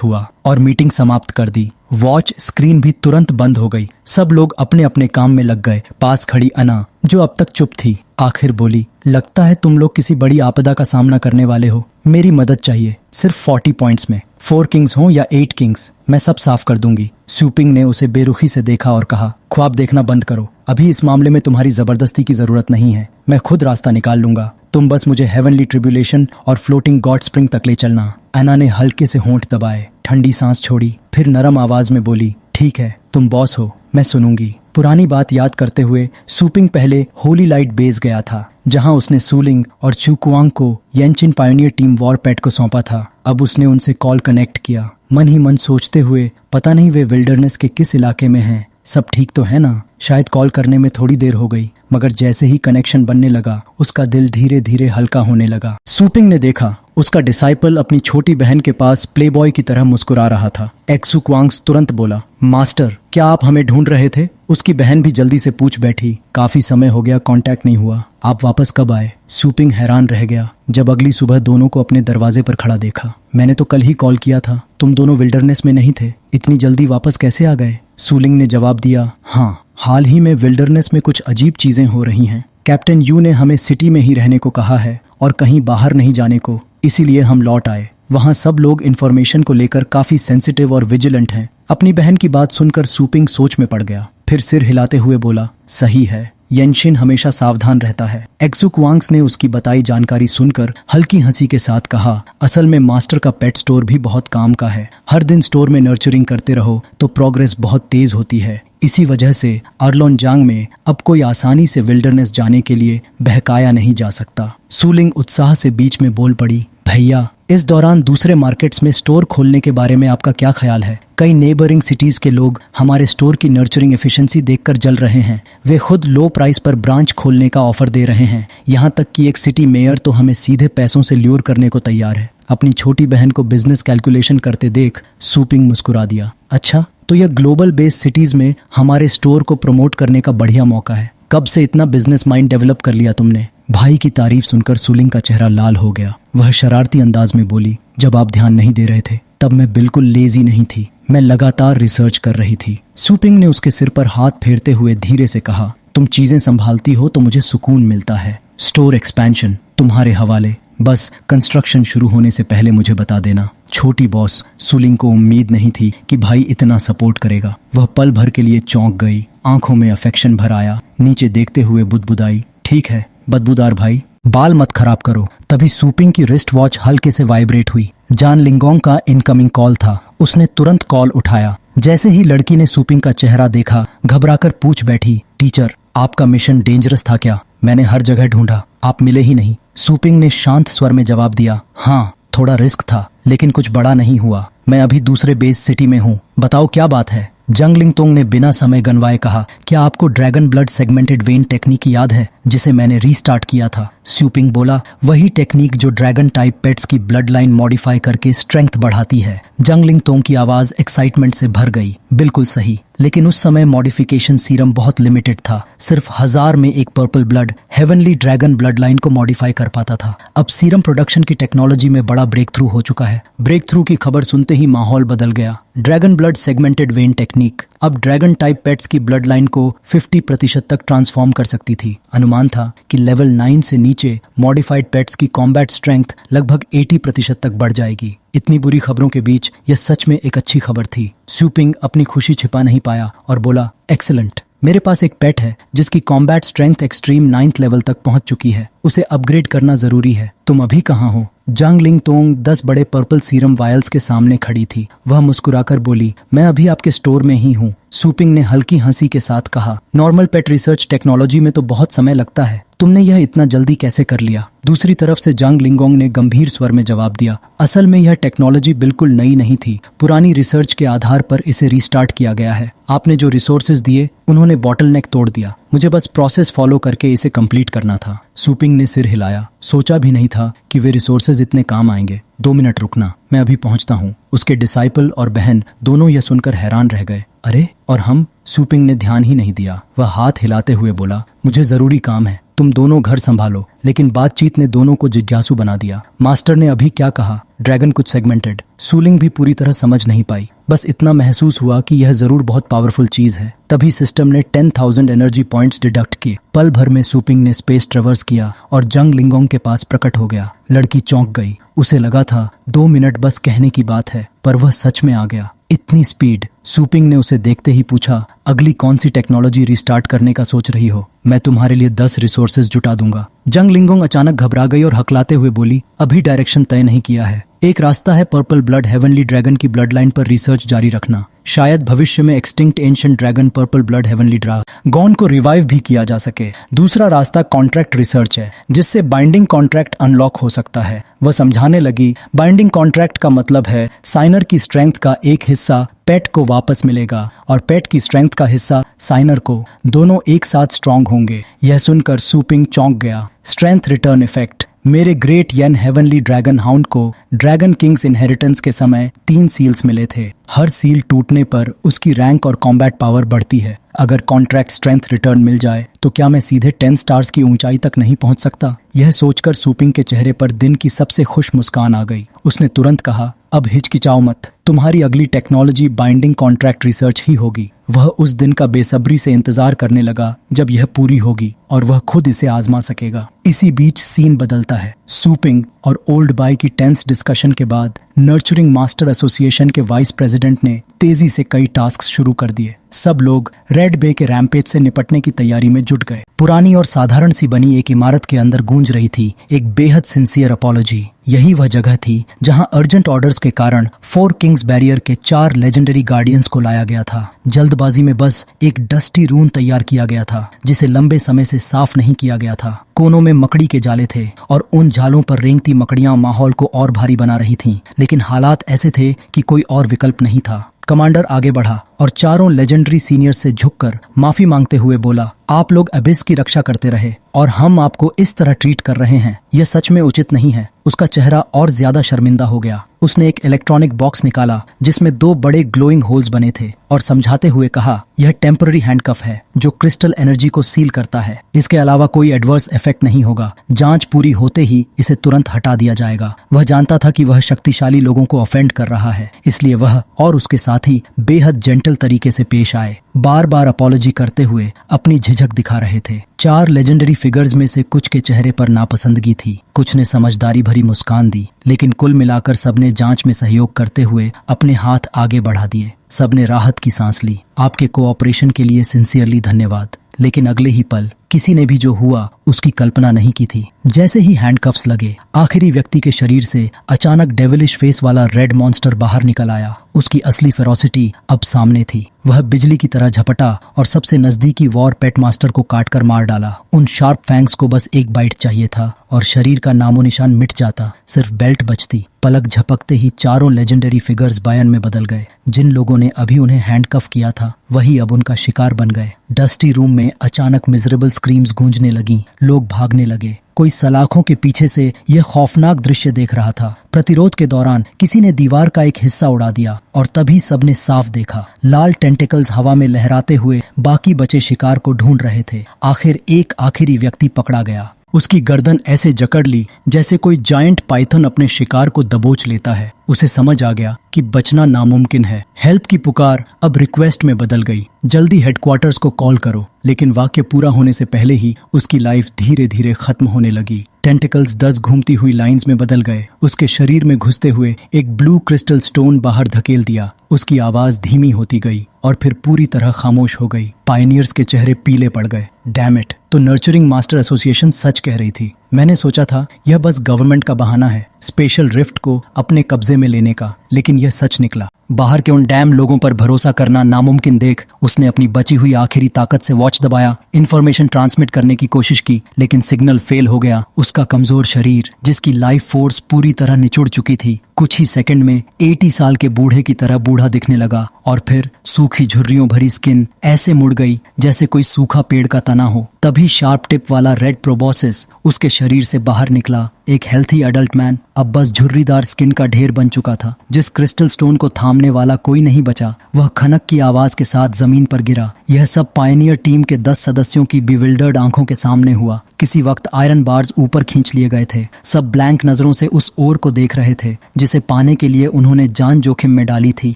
हुआ और मीटिंग समाप्त कर दी। वॉच स्क्रीन भी तुरंत बंद हो गई। सब लोग अपने अपने काम में लग गए। पास खड़ी अना, जो अब तक चुप थी, आखिर बोली, लगता है तुम लोग किसी बड़ी आपदा का सामना करने वाले हो। मेरी मदद चाहिए, सिर्फ 40 पॉइंट्स में। 4 किंग्स हो या 8 किंग्स, मैं सब साफ कर दूंगी। सूपिंग ने उसे बेरुखी से देखा और कहा, ख्वाब देखना बंद करो। अभी इस मामले में तुम्हारी जबरदस्ती की जरूरत नहीं है। मैं खुद रास्ता निकाल लूंगा। तुम बस मुझे हेवनली ट्रिब्यूलेशन और फ्लोटिंग गॉड स्प्रिंग तक ले चलना। एना ने हल्के से होंठ दबाए, ठंडी सांस छोड़ी, फिर नरम आवाज में बोली, ठीक है, तुम बॉस हो, मैं सुनूंगी। पुरानी बात याद करते हुए सूपिंग पहले होली लाइट बेस गया था, जहां उसने सूलिंग और चुकुआंग को येंचिन पायोनियर टीम वॉरपैट को सौंपा था। अब उसने उनसे कॉल कनेक्ट किया, मन ही मन सोचते हुए, पता नहीं वे विल्डरनेस के किस इलाके में हैं। सब ठीक तो है ना? शायद कॉल करने में थोड़ी देर हो गई, मगर जैसे ही कनेक्शन बनने लगा, उसका दिल धीरे धीरे हल्का होने लगा। सूपिंग ने देखा, उसका डिसाइपल अपनी छोटी बहन के पास प्लेबॉय की तरह मुस्कुरा रहा था। एक्सु क्वांग्स तुरंत बोला, मास्टर, क्या आप हमें ढूंढ रहे थे? उसकी बहन भी जल्दी से पूछ बैठी, काफी समय हो गया, कांटेक्ट नहीं हुआ। आप वापस कब आए? सूपिंग हैरान रह गया जब अगली सुबह दोनों को अपने दरवाजे पर खड़ा देखा। मैंने तो कल ही कॉल किया था, तुम दोनों विल्डरनेस में नहीं थे, इतनी जल्दी वापस कैसे आ गए? सूलिंग ने जवाब दिया, हाँ, हाल ही में विल्डरनेस में कुछ अजीब चीजें हो रही हैं। कैप्टन यू ने हमें सिटी में ही रहने को कहा है और कहीं बाहर नहीं जाने को, इसीलिए हम लौट आए। वहाँ सब लोग इन्फॉर्मेशन को लेकर काफी सेंसिटिव और विजिलेंट हैं। अपनी बहन की बात सुनकर सूपिंग सोच में पड़ गया, फिर सिर हिलाते हुए बोला, सही है, येंशिन हमेशा सावधान रहता है। एक्सु क्वांग्स ने उसकी बताई जानकारी सुनकर हल्की हंसी के साथ कहा, असल में मास्टर का पेट स्टोर भी बहुत काम का है। हर दिन स्टोर में नर्चरिंग करते रहो तो प्रोग्रेस बहुत तेज होती है। इसी वजह से अर्लोन जांग में अब कोई आसानी से विल्डरनेस जाने के लिए बहकाया नहीं जा सकता। सूलिंग उत्साह से बीच में बोल पड़ी, भैया, इस दौरान दूसरे मार्केट्स में स्टोर खोलने के बारे में आपका क्या ख्याल है? कई नेबरिंग सिटीज के लोग हमारे स्टोर की नर्चरिंग एफिशिएंसी देखकर जल रहे हैं। वे खुद लो प्राइस पर ब्रांच खोलने का ऑफर दे रहे हैं। यहाँ तक कि एक सिटी मेयर तो हमें सीधे पैसों से ल्यूर करने को तैयार है। अपनी छोटी बहन को बिजनेस कैलकुलेशन करते देख सूपिंग मुस्कुरा दिया, अच्छा, तो यह ग्लोबल बेस्ड सिटीज में हमारे स्टोर को प्रमोट करने का बढ़िया मौका है। कब से इतना बिजनेस माइंड डेवलप कर लिया तुमने? भाई की तारीफ सुनकर सूलिंग का चेहरा लाल हो गया। वह शरारती अंदाज में बोली, जब आप ध्यान नहीं दे रहे थे तब मैं बिल्कुल लेजी नहीं थी, मैं लगातार रिसर्च कर रही थी। सूपिंग ने उसके सिर पर हाथ फेरते हुए धीरे से कहा, तुम चीजें संभालती हो तो मुझे सुकून मिलता है। स्टोर एक्सपेंशन तुम्हारे हवाले, बस कंस्ट्रक्शन शुरू होने से पहले मुझे बता देना। छोटी बॉस सूलिंग को उम्मीद नहीं थी कि भाई इतना सपोर्ट करेगा। वह पल भर के लिए चौंक गई, आंखों में अफेक्शन भर आया। नीचे देखते हुए बुदबुदाई, ठीक है बदबूदार भाई, बाल मत खराब करो। तभी सूपिंग की रिस्ट वॉच हल्के से वाइब्रेट हुई। जान लिंगोंग का इनकमिंग कॉल था। उसने तुरंत कॉल उठाया। जैसे ही लड़की ने सूपिंग का चेहरा देखा, घबराकर पूछ बैठी, टीचर, आपका मिशन डेंजरस था क्या? मैंने हर जगह ढूंढा, आप मिले ही नहीं। सूपिंग ने शांत स्वर में जवाब दिया, हाँ, थोड़ा रिस्क था, लेकिन कुछ बड़ा नहीं हुआ। मैं अभी दूसरे बेस सिटी में हूँ, बताओ क्या बात है? जंग लिंगतोंग ने बिना समय गंवाए कहा, क्या आपको dragon blood segmented when technique याद है जिसे मैंने रीस्टार्ट किया था? सूपिंग बोला, वही टेक्निक जो ड्रैगन टाइप पेट्स की ब्लड लाइन मॉडिफाई करके स्ट्रेंथ बढ़ाती है। जंग लिंगतोंग की आवाज एक्साइटमेंट से भर गई, बिल्कुल सही, लेकिन उस समय मॉडिफिकेशन सीरम बहुत लिमिटेड था। सिर्फ 1000 में एक purple blood heavenly dragon blood line को मॉडिफाई कर पाता था। अब सीरम प्रोडक्शन की टेक्नोलॉजी में बड़ा ब्रेक थ्रू हो चुका है। ब्रेक थ्रू की खबर सुनते ही माहौल बदल गया। Dragon blood segmented when technique अब ड्रैगन टाइप पेट्स की ब्लड लाइन को 50% तक ट्रांसफॉर्म कर सकती थी। अनुमान था कि लेवल 9 से नीचे मॉडिफाइड पेट्स की कॉम्बैट स्ट्रेंथ लगभग 80% तक बढ़ जाएगी। इतनी बुरी खबरों के बीच यह सच में एक अच्छी खबर थी। सूपिंग अपनी खुशी छिपा नहीं पाया और बोला, एक्सीलेंट, मेरे पास एक पेट है जिसकी combat strength extreme 9th level तक पहुंच चुकी है। उसे अपग्रेड करना जरूरी है। तुम अभी कहाँ हो? जांग लिंग तोंग 10 बड़े पर्पल सीरम वायल्स के सामने खड़ी थी। वह मुस्कुराकर बोली, मैं अभी आपके स्टोर में ही हूँ। सूपिंग ने हल्की हंसी के साथ कहा, नॉर्मल पेट रिसर्च टेक्नोलॉजी में तो बहुत समय लगता है, तुमने यह इतना जल्दी कैसे कर लिया? दूसरी तरफ से जांग लिंगोंग ने गंभीर स्वर में जवाब दिया, असल में यह टेक्नोलॉजी बिल्कुल नई नहीं थी, पुरानी रिसर्च के आधार पर इसे रीस्टार्ट किया गया है। आपने जो रिसोर्सेज दिए उन्होंने बॉटलनेक तोड़ दिया, मुझे बस प्रोसेस फॉलो करके इसे कंप्लीट करना था। सूपिंग ने सिर हिलाया, सोचा भी नहीं था कि वे रिसोर्सेज इतने काम आएंगे। 2 मिनट रुकना, मैं अभी पहुंचता हूँ। उसके डिसाइपल और बहन दोनों यह सुनकर हैरान रह गए। अरे और हम? सूपिंग ने ध्यान ही नहीं दिया। वह हाथ हिलाते हुए बोला, मुझे जरूरी काम है, तुम दोनों घर संभालो। लेकिन बातचीत ने दोनों को जिज्ञासु बना दिया। मास्टर ने अभी क्या कहा? ड्रैगन कुछ सेगमेंटेड। सूलिंग भी पूरी तरह समझ नहीं पाई, बस इतना महसूस हुआ कि यह जरूर बहुत पावरफुल चीज है। तभी सिस्टम ने 10,000 एनर्जी पॉइंट्स डिडक्ट किए। पल भर में सूपिंग ने स्पेस ट्रेवर्स किया और जंग लिंगोंग के पास प्रकट हो गया। लड़की चौंक गई, उसे लगा था 2 मिनट बस कहने की बात है, पर वह सच में आ गया। इतनी स्पीड! सूपिंग ने उसे देखते ही पूछा, अगली कौन सी टेक्नोलॉजी रिस्टार्ट करने का सोच रही हो? मैं तुम्हारे लिए 10 रिसोर्सेज जुटा दूंगा। जंग लिंगोंग अचानक घबरा गई और हकलाते हुए बोली, अभी डायरेक्शन तय नहीं किया है। एक रास्ता है पर्पल ब्लड हेवनली ड्रैगन की ब्लड लाइन पर रिसर्च जारी रखना। शायद भविष्य में extinct ancient dragon purple blood heavenly dragon को रिवाइव भी किया जा सके। दूसरा रास्ता कॉन्ट्रैक्ट रिसर्च है, जिससे बाइंडिंग कॉन्ट्रैक्ट अनलॉक हो सकता है। वह समझाने लगी, बाइंडिंग कॉन्ट्रैक्ट का मतलब है साइनर की स्ट्रेंथ का एक हिस्सा पेट को वापस मिलेगा और पेट की स्ट्रेंथ का हिस्सा साइनर को, दोनों एक साथ स्ट्रांग होंगे। यह सुनकर सूपिंग चौंक गया। Strength return effect. मेरे ग्रेट येन हेवनली ड्रैगन हाउंड को ड्रैगन किंग्स इनहेरिटेंस के समय 3 सील्स मिले थे। हर सील टूटने पर उसकी रैंक और कॉम्बैट पावर बढ़ती है। अगर कॉन्ट्रैक्ट स्ट्रेंथ रिटर्न मिल जाए तो क्या मैं सीधे 10 स्टार्स की ऊंचाई तक नहीं पहुंच सकता? यह सोचकर सूपिंग के चेहरे पर दिन की सबसे खुश मुस्कान आ गई। उसने तुरंत कहा, अब हिचकिचाओ मत, तुम्हारी अगली टेक्नोलॉजी बाइंडिंग कॉन्ट्रैक्ट रिसर्च ही होगी। वह उस दिन का बेसब्री से इंतजार करने लगा जब यह पूरी होगी और वह खुद इसे आजमा सकेगा। इसी बीच सीन बदलता है। सूपिंग और ओल्ड बाय की टेंस डिस्कशन के बाद नर्चरिंग मास्टर एसोसिएशन के वाइस प्रेसिडेंट ने तेजी से कई टास्क शुरू कर दिए। सब लोग रेड बे के रैम्पेज से निपटने की तैयारी में जुट गए। पुरानी और साधारण सी बनी एक इमारत के अंदर गूंज रही थी एक बेहद सिंसियर अपॉलॉजी। यही वह जगह थी जहां अर्जेंट ऑर्डर्स के कारण 4 किंग्स बैरियर के 4 लेजेंडरी गार्डियंस को लाया गया था। जल्दबाजी में बस एक डस्टी रूम तैयार किया गया था जिसे लंबे समय से साफ नहीं किया गया था। कोनों में मकड़ी के जाले थे और उन जालों पर रेंगती मकड़ियां माहौल को और भारी बना रही थीं। लेकिन हालात ऐसे थे कि कोई और विकल्प नहीं था। कमांडर आगे बढ़ा और चारों लेजेंडरी सीनियर से झुककर माफी मांगते हुए बोला, आप लोग अबिस की रक्षा करते रहे और हम आपको इस तरह ट्रीट कर रहे हैं, यह सच में उचित नहीं है। उसका चेहरा और ज्यादा शर्मिंदा हो गया। उसने एक इलेक्ट्रॉनिक बॉक्स निकाला जिसमें 2 बड़े ग्लोइंग होल्स बने थे और समझाते हुए कहा, यह टेम्पररी हैंडकफ है जो क्रिस्टल एनर्जी को सील करता है। इसके अलावा कोई एडवर्स इफेक्ट नहीं होगा। जांच पूरी होते ही इसे तुरंत हटा दिया जाएगा। वह जानता था कि वह शक्तिशाली लोगों को ऑफेंड कर रहा है, इसलिए वह और उसके साथी बेहद जेंटल तरीके से पेश आए। बार बार अपॉलॉजी करते हुए अपनी झिझक दिखा रहे थे। 4 लेजेंडरी फिगर्स में से कुछ के चेहरे पर नापसंदगी थी, कुछ ने समझदारी भरी मुस्कान दी, लेकिन कुल मिलाकर सबने जांच में सहयोग करते हुए अपने हाथ आगे बढ़ा दिए। सबने राहत की सांस ली। आपके कोऑपरेशन के लिए सिंसियरली धन्यवाद। लेकिन अगले ही पल किसी ने भी जो हुआ उसकी कल्पना नहीं की थी। जैसे ही हैंडकफ्स लगे, आखिरी व्यक्ति के शरीर से अचानक डेविलिश फेस वाला रेड मॉन्स्टर बाहर निकल आया। उसकी असली फेरोसिटी अब सामने थी। वह बिजली की तरह झपटा और सबसे नजदीकी वॉर पेट मास्टर को काटकर मार डाला। उन शार्प फैंग्स को बस एक बाइट चाहिए था और शरीर का नामो निशान मिट जाता, सिर्फ बेल्ट बचती। पलक झपकते ही चारों लेजेंडरी फिगर्स बायन में बदल गए। जिन लोगों ने अभी उन्हें हैंडकफ किया था वही अब उनका शिकार बन गए। डस्टी रूम में अचानक मिजरेबल स्क्रीम्स गूंजने लगीं। लोग भागने लगे। कोई सलाखों के पीछे से यह खौफनाक दृश्य देख रहा था। प्रतिरोध के दौरान किसी ने दीवार का एक हिस्सा उड़ा दिया और तभी सबने साफ देखा, लाल टेंटिकल्स हवा में लहराते हुए बाकी बचे शिकार को ढूंढ रहे थे। आखिर एक आखिरी व्यक्ति पकड़ा गया। उसकी गर्दन ऐसे जकड़ ली जैसे कोई जायंट पाइथन अपने शिकार को दबोच लेता है। उसे समझ आ गया कि बचना नामुमकिन है। हेल्प की पुकार अब रिक्वेस्ट में बदल गई, जल्दी हेडक्वार्टर्स को कॉल करो। लेकिन वाक्य पूरा होने से पहले ही उसकी लाइफ धीरे धीरे खत्म होने लगी। टेंटिकल्स 10 घूमती हुई लाइंस में बदल गए। उसके शरीर में घुसते हुए एक ब्लू क्रिस्टल स्टोन बाहर धकेल दिया। उसकी आवाज धीमी होती गई और फिर पूरी तरह खामोश हो गई। पायनियर्स के चेहरे पीले पड़ गए। डैम इट, तो नर्चरिंग मास्टर एसोसिएशन सच कह रही थी। मैंने सोचा था यह बस गवर्नमेंट का बहाना है स्पेशल रिफ्ट को अपने कब्जे में लेने का, लेकिन यह सच निकला। बाहर के उन डैम लोगों पर भरोसा करना नामुमकिन देख उसने अपनी बची हुई आखिरी ताकत से वॉच दबाया, इंफॉर्मेशन ट्रांसमिट करने की कोशिश की, लेकिन सिग्नल फेल हो गया। उसका कमजोर शरीर, जिसकी लाइफ फोर्स पूरी तरह निचुड़ चुकी थी, कुछ ही सेकंड में 80 साल के बूढ़े की तरह बूढ़ा दिखने लगा। और फिर सूखी झुर्रियों भरी स्किन ऐसे मुड़ गई जैसे कोई सूखा पेड़ का तना हो। तभी शार्प टिप वाला रेड प्रोबोसिस उसके शरीर से बाहर निकला। एक हेल्थी एडल्ट मैन अब बस झुर्रीदार स्किन का ढेर बन चुका था। जिस क्रिस्टल स्टोन को थामने वाला कोई नहीं बचा, वह खनक की आवाज के साथ जमीन पर गिरा। यह सब पायनियर टीम के 10 सदस्यों की बिविल्डर्ड आंखों के सामने हुआ। किसी वक्त आयरन बार्स ऊपर खींच लिए गए थे। सब ब्लैंक नजरों से उस ओर को देख रहे थे जिसे पाने के लिए उन्होंने जान जोखिम में डाली थी।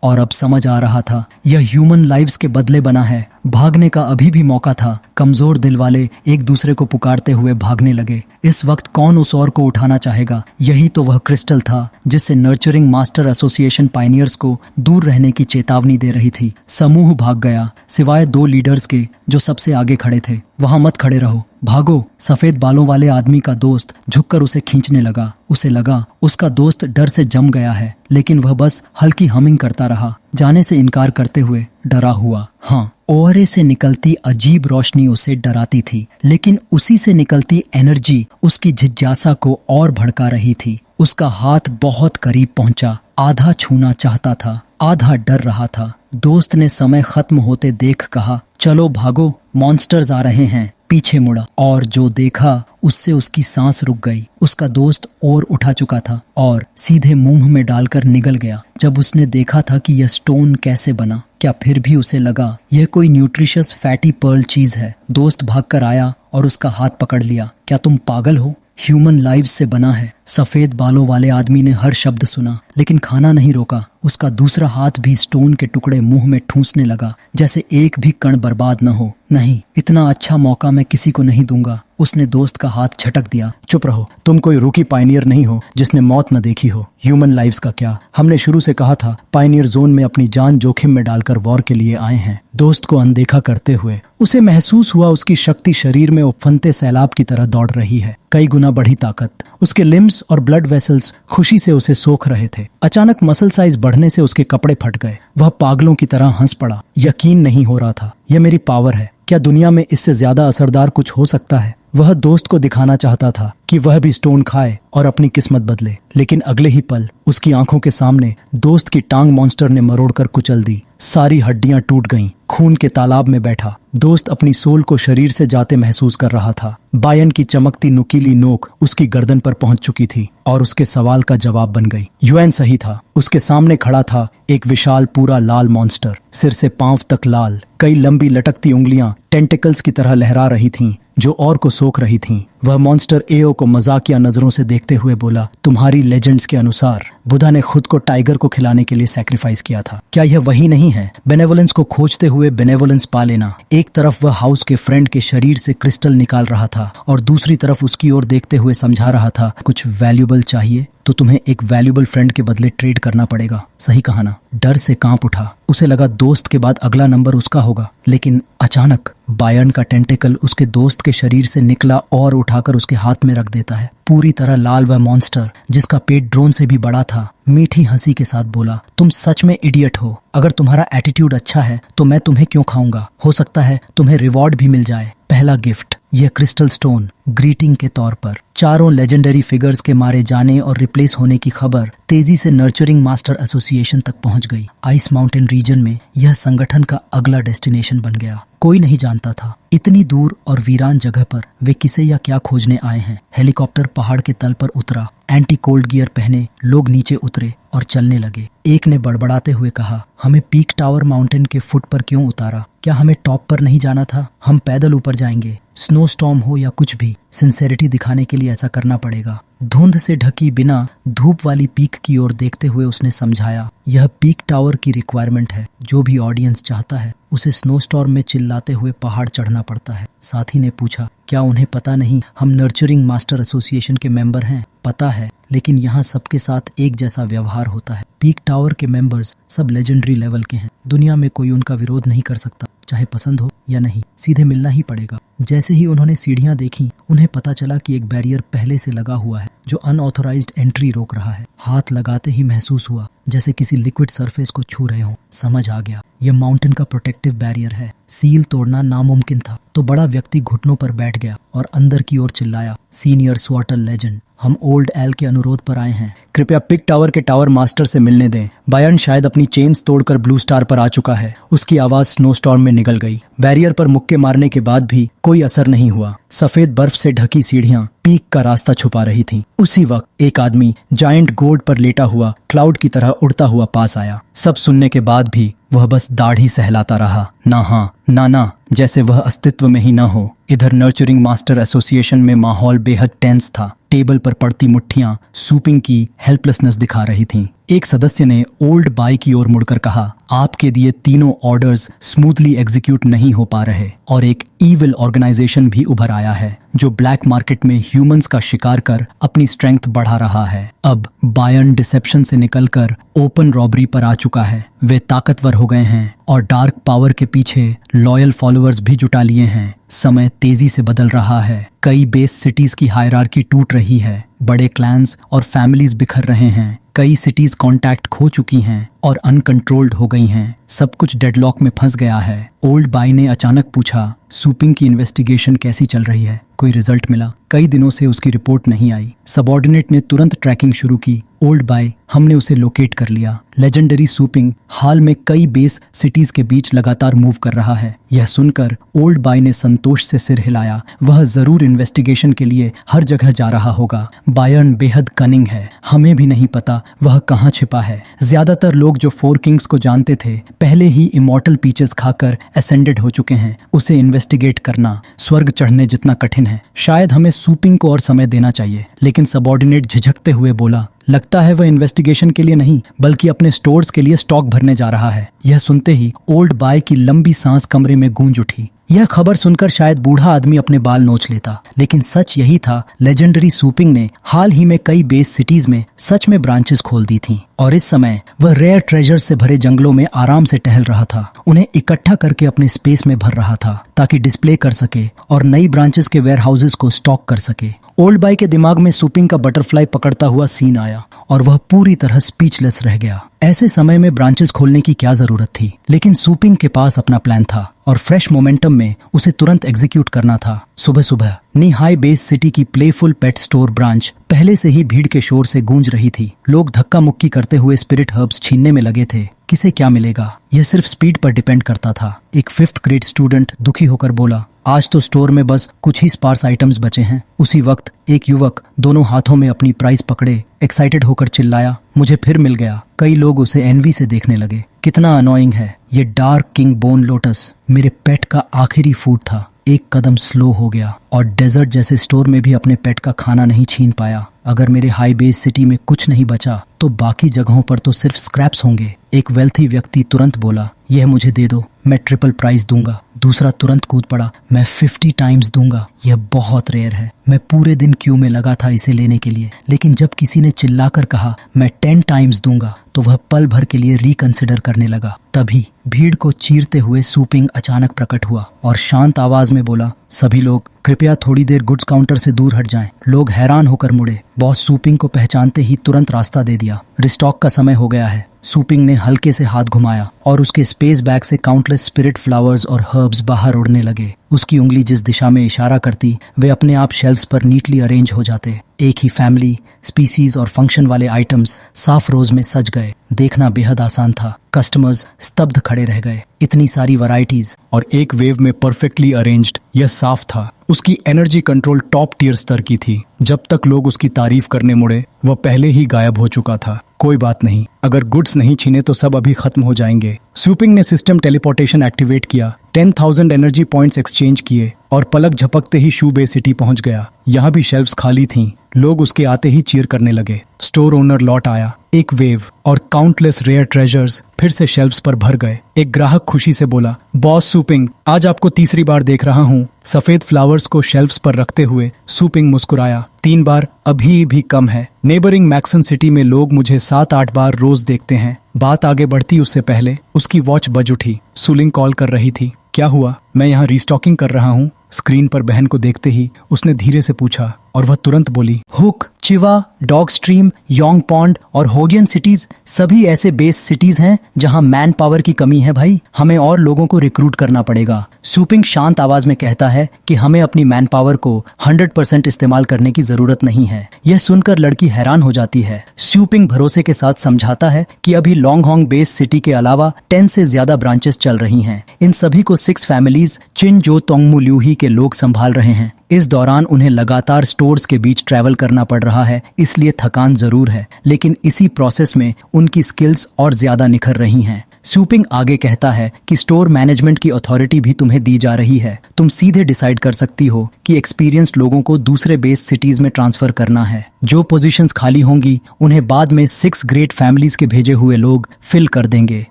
और अब समझ आ रहा था यह ह्यूमन लाइव्स के बदले बना है। भागने का अभी भी मौका था। कमजोर दिल वाले एक दूसरे को पुकारते हुए भागने लगे। इस वक्त कौन उस और को उठाना चाहेगा? यही तो वह क्रिस्टल था जिससे नर्चरिंग मास्टर एसोसिएशन पायनियर्स को दूर रहने की चेतावनी दे रही थी। समूह भाग गया, सिवाय 2 लीडर्स के जो सबसे आगे खड़े थे। वहां मत खड़े रहो, भागो। सफेद बालों वाले आदमी का दोस्त झुककर उसे खींचने लगा। उसे लगा उसका दोस्त डर से जम गया है, लेकिन वह बस हल्की हमिंग करता रहा, जाने से इनकार करते हुए डरा हुआ। हाँ, ओहरे से निकलती अजीब रोशनी उसे डराती थी, लेकिन उसी से निकलती एनर्जी उसकी जिज्ञासा को और भड़का रही थी। उसका हाथ बहुत करीब पहुंचा, आधा छूना चाहता था, आधा डर रहा था। दोस्त ने समय खत्म होते देख कहा, चलो भागो, मॉन्स्टर्स आ रहे हैं। पीछे मुड़ा और जो देखा उससे उसकी सांस रुक गई। उसका दोस्त और उठा चुका था और सीधे मुंह में डालकर निगल गया। जब उसने देखा था कि यह स्टोन कैसे बना, क्या फिर भी उसे लगा यह कोई न्यूट्रिशियस फैटी पर्ल चीज है। दोस्त भागकर आया और उसका हाथ पकड़ लिया। क्या तुम पागल हो? ह्यूमन लाइव्स से बना है। सफेद बालों वाले आदमी ने हर शब्द सुना, लेकिन खाना नहीं रोका। उसका दूसरा हाथ भी स्टोन के टुकड़े मुंह में ठूंसने लगा, जैसे एक भी कण बर्बाद न हो। नहीं, इतना अच्छा मौका मैं किसी को नहीं दूंगा। उसने दोस्त का हाथ झटक दिया। चुप रहो, तुम कोई रूकी पायनियर नहीं हो जिसने मौत न देखी हो। ह्यूमन लाइव्स का क्या, हमने शुरू से कहा था पायनियर जोन में अपनी जान जोखिम में डालकर वॉर के लिए आए हैं। दोस्त को अनदेखा करते हुए उसे महसूस हुआ उसकी शक्ति शरीर में उफनते सैलाब की तरह दौड़ रही है, कई गुना बढ़ी ताकत। उसके लिम्स और ब्लड वेसल्स खुशी से उसे सोख रहे थे। अचानक मसल साइज बढ़ने से उसके कपड़े फट गए। वह पागलों की तरह हंस पड़ा। यकीन नहीं हो रहा था, यह मेरी पावर है। क्या दुनिया में इससे ज्यादा असरदार कुछ हो सकता है? वह दोस्त को दिखाना चाहता था कि वह भी स्टोन खाए और अपनी किस्मत बदले, लेकिन अगले ही पल उसकी आंखों के सामने दोस्त की टांग मॉन्स्टर ने मरोड़कर कुचल दी। सारी हड्डियां टूट गईं। खून के तालाब में बैठा दोस्त अपनी सोल को शरीर से जाते महसूस कर रहा था। बायन की चमकती नुकीली नोक उसकी गर्दन पर पहुंच चुकी थी और उसके सवाल का जवाब बन गई। युएन सही था। उसके सामने खड़ा था एक विशाल पूरा लाल मॉन्स्टर, सिर से पांव तक लाल। कई लंबी लटकती उंगलियां टेंटिकल्स की तरह लहरा रही थीं, जो और को सोख रही थीं। वह मॉन्स्टर एओ को मजाकिया नजरों से देखते हुए बोला, तुम्हारी लेजेंड्स के अनुसार बुधा ने खुद को टाइगर को खिलाने के लिए सैक्रिफाइस किया था। क्या यह वही नहीं है? बेनेवोलेंस को खोजते हुए बेनेवोलेंस पा लेना। एक तरफ वह हाउस के फ्रेंड के शरीर से क्रिस्टल निकाल रहा था और दूसरी तरफ उसकी ओर देखते हुए समझा रहा था, कुछ वैल्यूबल चाहिए तो तुम्हें एक वैल्यूबल फ्रेंड के बदले ट्रेड करना पड़ेगा। सही कहा ना? डर से कांप उठा। उसे लगा दोस्त के बाद अगला नंबर उसका होगा, लेकिन अचानक बायर्न का टेंटिकल उसके दोस्त के शरीर से निकला और उठाकर उसके हाथ में रख देता है। पूरी तरह लाल वह मॉन्स्टर, जिसका पेट ड्रोन से भी बड़ा था, मीठी हंसी के साथ बोला, तुम सच में इडियट हो। अगर तुम्हारा एटीट्यूड अच्छा है तो मैं तुम्हें क्यों खाऊंगा? हो सकता है तुम्हें रिवॉर्ड भी मिल जाए। पहला गिफ्ट, यह क्रिस्टल स्टोन ग्रीटिंग के तौर पर। चारों लेजेंडरी फिगर्स के मारे जाने और रिप्लेस होने की खबर तेजी से नर्चरिंग मास्टर एसोसिएशन तक पहुंच गई। आइस माउंटेन रीजन में यह संगठन का अगला डेस्टिनेशन बन गया। कोई नहीं जानता था इतनी दूर और वीरान जगह पर वे किसे या क्या खोजने आए हैं। हेलीकॉप्टर पहाड़ के तल पर उतरा। एंटी कोल्ड गियर पहने लोग नीचे उतरे और चलने लगे। एक ने बड़बड़ाते हुए कहा, हमें पीक टावर माउंटेन के फुट पर क्यों उतारा? क्या हमें टॉप पर नहीं जाना था? हम पैदल ऊपर जाएंगे, स्नो स्टॉर्म हो या कुछ भी। सिंसेरिटी दिखाने के लिए ऐसा करना पड़ेगा। धुंध से ढकी बिना धूप वाली पीक की ओर देखते हुए उसने समझाया, यह पीक टावर की रिक्वायरमेंट है। जो भी ऑडियंस चाहता है उसे स्नो स्टॉर्म में चिल्लाते हुए पहाड़ चढ़ना पड़ता है। साथी ने पूछा, क्या उन्हें पता नहीं हम नर्चरिंग मास्टर एसोसिएशन के मेंबर हैं? पता है, लेकिन यहाँ सबके साथ एक जैसा व्यवहार होता है। पीक टावर के मेंबर्स सब लेजेंडरी लेवल के हैं। दुनिया में कोई उनका विरोध नहीं कर सकता, चाहे पसंद हो या नहीं, सीधे मिलना ही पड़ेगा। जैसे ही उन्होंने सीढ़ियां देखी, उन्हें पता चला कि एक बैरियर पहले से लगा हुआ है जो अनऑथोराइज्ड एंट्री रोक रहा है। हाथ लगाते ही महसूस हुआ जैसे किसी लिक्विड सरफेस को छू रहे हों। समझ आ गया, यह माउंटेन का प्रोटेक्टिव बैरियर है। सील तोड़ना नामुमकिन था। तो बड़ा व्यक्ति घुटनों पर बैठ गया और अंदर की ओर चिल्लाया, सीनियर स्वाटल लेजेंड, हम ओल्ड एल के अनुरोध पर आए हैं। कृपया पिक टावर के टावर मास्टर से मिलने दें। बायर्न शायद अपनी चेन्स तोड़कर ब्लू स्टार पर आ चुका है। उसकी आवाज स्नोस्टॉर्म में निगल गई। बैरियर पर मुक्के मारने के बाद भी कोई असर नहीं हुआ। सफेद बर्फ से ढकी सीढ़ियां पीक का रास्ता छुपा रही थीं। उसी वक्त एक आदमी जायंट गोड पर लेटा हुआ क्लाउड की तरह उड़ता हुआ पास आया। सब सुनने के बाद भी वह बस दाढ़ी सहलाता रहा। ना हाँ ना ना, जैसे वह अस्तित्व में ही ना हो। इधर नर्चरिंग मास्टर एसोसिएशन में माहौल बेहद टेंस था। टेबल पर पड़ती मुट्ठियां सूपिंग की हेल्पलेसनेस दिखा रही थीं। एक सदस्य ने ओल्ड बाय की ओर मुड़कर कहा, आपके दिए तीनों ऑर्डर्स स्मूथली एग्जीक्यूट नहीं हो पा रहे और एक ईविल ऑर्गेनाइजेशन भी उभर आया है जो ब्लैक मार्केट में ह्यूमंस का शिकार कर अपनी स्ट्रेंथ बढ़ा रहा है। अब बायर्न डिसेप्शन से निकलकर ओपन रॉबरी पर आ चुका है। वे ताकतवर हो गए हैं और डार्क पावर के पीछे लॉयल फॉलोअर्स भी जुटा लिए हैं। समय तेजी से बदल रहा है। कई बेस सिटीज की हायरार्की टूट रही है। बड़े क्लैंस और फैमिलीज बिखर रहे हैं। कई सिटीज कांटेक्ट खो चुकी हैं और अनकंट्रोल्ड हो गई हैं। सब कुछ डेडलॉक में फंस गया है। ओल्ड बाय ने अचानक पूछा, सूपिंग की इन्वेस्टिगेशन कैसी चल रही है? कोई रिजल्ट मिला? कई दिनों से उसकी रिपोर्ट नहीं आई। सबऑर्डिनेट ने तुरंत ट्रैकिंग शुरू की। ओल्ड बाय, हमने उसे लोकेट कर लिया। लेजेंडरी सूपिंग हाल में कई बेस सिटीज के बीच लगातार मूव कर रहा है। यह सुनकर ओल्ड बाय ने संतोष से सिर हिलाया। वह जरूर इन्वेस्टिगेशन के लिए हर जगह जा रहा होगा। बायर्न बेहद कनिंग है। हमें भी नहीं पता वह कहाँ छिपा है। ज्यादातर लोग जो फोर किंग्स को जानते थे पहले ही इमॉर्टल पीचेस खाकर एसेंडेड हो चुके हैं। उसे इन्वेस्टिगेट करना स्वर्ग चढ़ने जितना कठिन है। शायद हमें सूपिंग को और समय देना चाहिए। लेकिन सबऑर्डिनेट झिझकते हुए बोला, लगता है वह इन्वेस्टिगेशन के लिए नहीं बल्कि अपने स्टोर्स के लिए स्टॉक भरने जा रहा है। यह सुनते ही ओल्ड बाय की लंबी सांस कमरे में गूंज उठी। यह खबर सुनकर शायद बूढ़ा आदमी अपने बाल नोच लेता, लेकिन सच यही था। लेजेंडरी सूपिंग ने हाल ही में कई बेस सिटीज में सच में ब्रांचेस खोल दी थीं और इस समय वह रेयर ट्रेजर से भरे जंगलों में आराम से टहल रहा था। उन्हें इकट्ठा करके अपने स्पेस में भर रहा था ताकि डिस्प्ले कर सके और नई ब्रांचेस के वेयर हाउसेस को स्टॉक कर सके। ओल्ड बाय के दिमाग में सूपिंग का बटरफ्लाई पकड़ता हुआ सीन आया और वह पूरी तरह स्पीचलेस रह गया। ऐसे समय में ब्रांचेस खोलने की क्या जरूरत थी? लेकिन सूपिंग के पास अपना प्लान था और फ्रेश मोमेंटम में उसे तुरंत एग्जीक्यूट करना था। सुबह सुबह नीहाई बेस सिटी की प्लेफुल पेट स्टोर ब्रांच पहले से ही भीड़ के शोर से गूंज रही थी। लोग धक्का मुक्की करते हुए स्पिरिट हर्ब्स छीनने में लगे थे। किसे क्या मिलेगा, यह सिर्फ स्पीड पर डिपेंड करता था। एक 5th ग्रेड स्टूडेंट दुखी होकर बोला, आज तो स्टोर में बस कुछ ही स्पार्स आइटम्स बचे हैं। उसी वक्त एक युवक दोनों हाथों में अपनी प्राइस पकड़े एक्साइटेड होकर चिल्लाया, मुझे फिर मिल गया। कई लोग उसे एनवी से देखने लगे। कितना अनोइंग है। ये डार्क किंग बोन लोटस मेरे पेट का आखिरी फूड था। एक कदम स्लो हो गया और डेजर्ट जैसे स्टोर में भी अपने पेट का खाना नहीं छीन पाया। अगर मेरे हाई बेस सिटी में कुछ नहीं बचा तो बाकी जगहों पर तो सिर्फ स्क्रैप्स होंगे। एक वेल्थी व्यक्ति तुरंत बोला, यह मुझे दे दो, मैं ट्रिपल प्राइस दूंगा। दूसरा तुरंत कूद पड़ा, मैं 50 टाइम्स दूंगा। यह बहुत रेयर है। मैं पूरे दिन क्यू में लगा था इसे लेने के लिए, लेकिन जब किसी ने चिल्लाकर कहा मैं 10 टाइम्स दूंगा तो वह पल भर के लिए रिकंसिडर करने लगा। तभी भीड़ को चीरते हुए सूपिंग अचानक प्रकट हुआ और शांत आवाज में बोला, सभी लोग कृपया थोड़ी देर गुड्स काउंटर से दूर हट जाएं। लोग हैरान होकर मुड़े। बॉस सूपिंग को पहचानते ही तुरंत रास्ता दे दिया। रिस्टॉक का समय हो गया है। सूपिंग ने हल्के से हाथ घुमाया और उसके स्पेस बैग से काउंटलेस स्पिरिट फ्लावर्स और हर्ब्स बाहर उड़ने लगे। उसकी उंगली जिस दिशा में इशारा करती वे अपने आप शेल्फ्स पर नीटली अरेंज हो जाते। एक ही फैमिली, स्पीसीज और फंक्शन वाले आइटम्स साफ रोज में सज गए। देखना बेहद आसान था। कस्टमर्स स्तब्ध खड़े रह गए। इतनी सारी वैरायटीज और एक वेव में परफेक्टली अरेंज्ड। यह साफ था उसकी एनर्जी कंट्रोल टॉप टियर स्तर की थी। जब तक लोग उसकी तारीफ करने मुड़े वह पहले ही गायब हो चुका था। कोई बात नहीं, अगर गुड्स नहीं छीने तो सब अभी खत्म हो जाएंगे। सूपिंग ने सिस्टम टेलीपोर्टेशन एक्टिवेट किया, 10,000 एनर्जी पॉइंट्स एक्सचेंज किए और पलक झपकते ही शू बे सिटी पहुंच गया। यहाँ भी शेल्फ्स खाली थीं। लोग उसके आते ही चीयर करने लगे। स्टोर ओनर लौट आया। एक वेव और काउंटलेस रेयर ट्रेजर्स फिर से शेल्फ्स पर भर गए। एक ग्राहक खुशी से बोला, बॉस सूपिंग, आज आपको तीसरी बार देख रहा हूँ। सफेद फ्लावर्स को शेल्फ्स पर रखते हुए सूपिंग मुस्कुराया। 3 बार अभी भी कम है। नेबरिंग मैक्सन सिटी में लोग मुझे 7-8 बार रोज देखते हैं। बात आगे बढ़ती उससे पहले उसकी वॉच बज उठी। सुलिंग कॉल कर रही थी। क्या हुआ? मैं यहाँ रीस्टॉकिंग कर रहा हूँ। स्क्रीन पर बहन को देखते ही उसने धीरे से पूछा और वह तुरंत बोली, हुक, चिवा, डॉग स्ट्रीम, योंग पॉन्ड और होगियन सिटीज सभी ऐसे बेस सिटीज हैं जहां मैन पावर की कमी है भाई। हमें और लोगों को रिक्रूट करना पड़ेगा। सूपिंग शांत आवाज में कहता है कि हमें अपनी मैन पावर को 100% इस्तेमाल करने की जरूरत नहीं है। यह सुनकर लड़की हैरान हो जाती है। सूपिंग भरोसे के साथ समझाता है कि अभी लॉन्गहोंग बेस सिटी के अलावा 10 से ज्यादा ब्रांचेस चल रही हैं। इन सभी को 6 फैमिलीज चिन जो तोंगमू ल्यूही के लोग संभाल रहे हैं। इस दौरान उन्हें लगातार स्टोर्स के बीच ट्रैवल करना पड़ रहा है, इसलिए थकान जरूर है, लेकिन इसी प्रोसेस में उनकी स्किल्स और ज्यादा निखर रही हैं। सूपिंग आगे कहता है कि स्टोर मैनेजमेंट की अथॉरिटी भी तुम्हें दी जा रही है। तुम सीधे डिसाइड कर सकती हो कि एक्सपीरियंस्ड लोगों को दूसरे बेस सिटीज में ट्रांसफर करना है। जो पोजीशंस खाली होंगी उन्हें बाद में 6 ग्रेट फैमिलीज के भेजे हुए लोग फिल कर देंगे।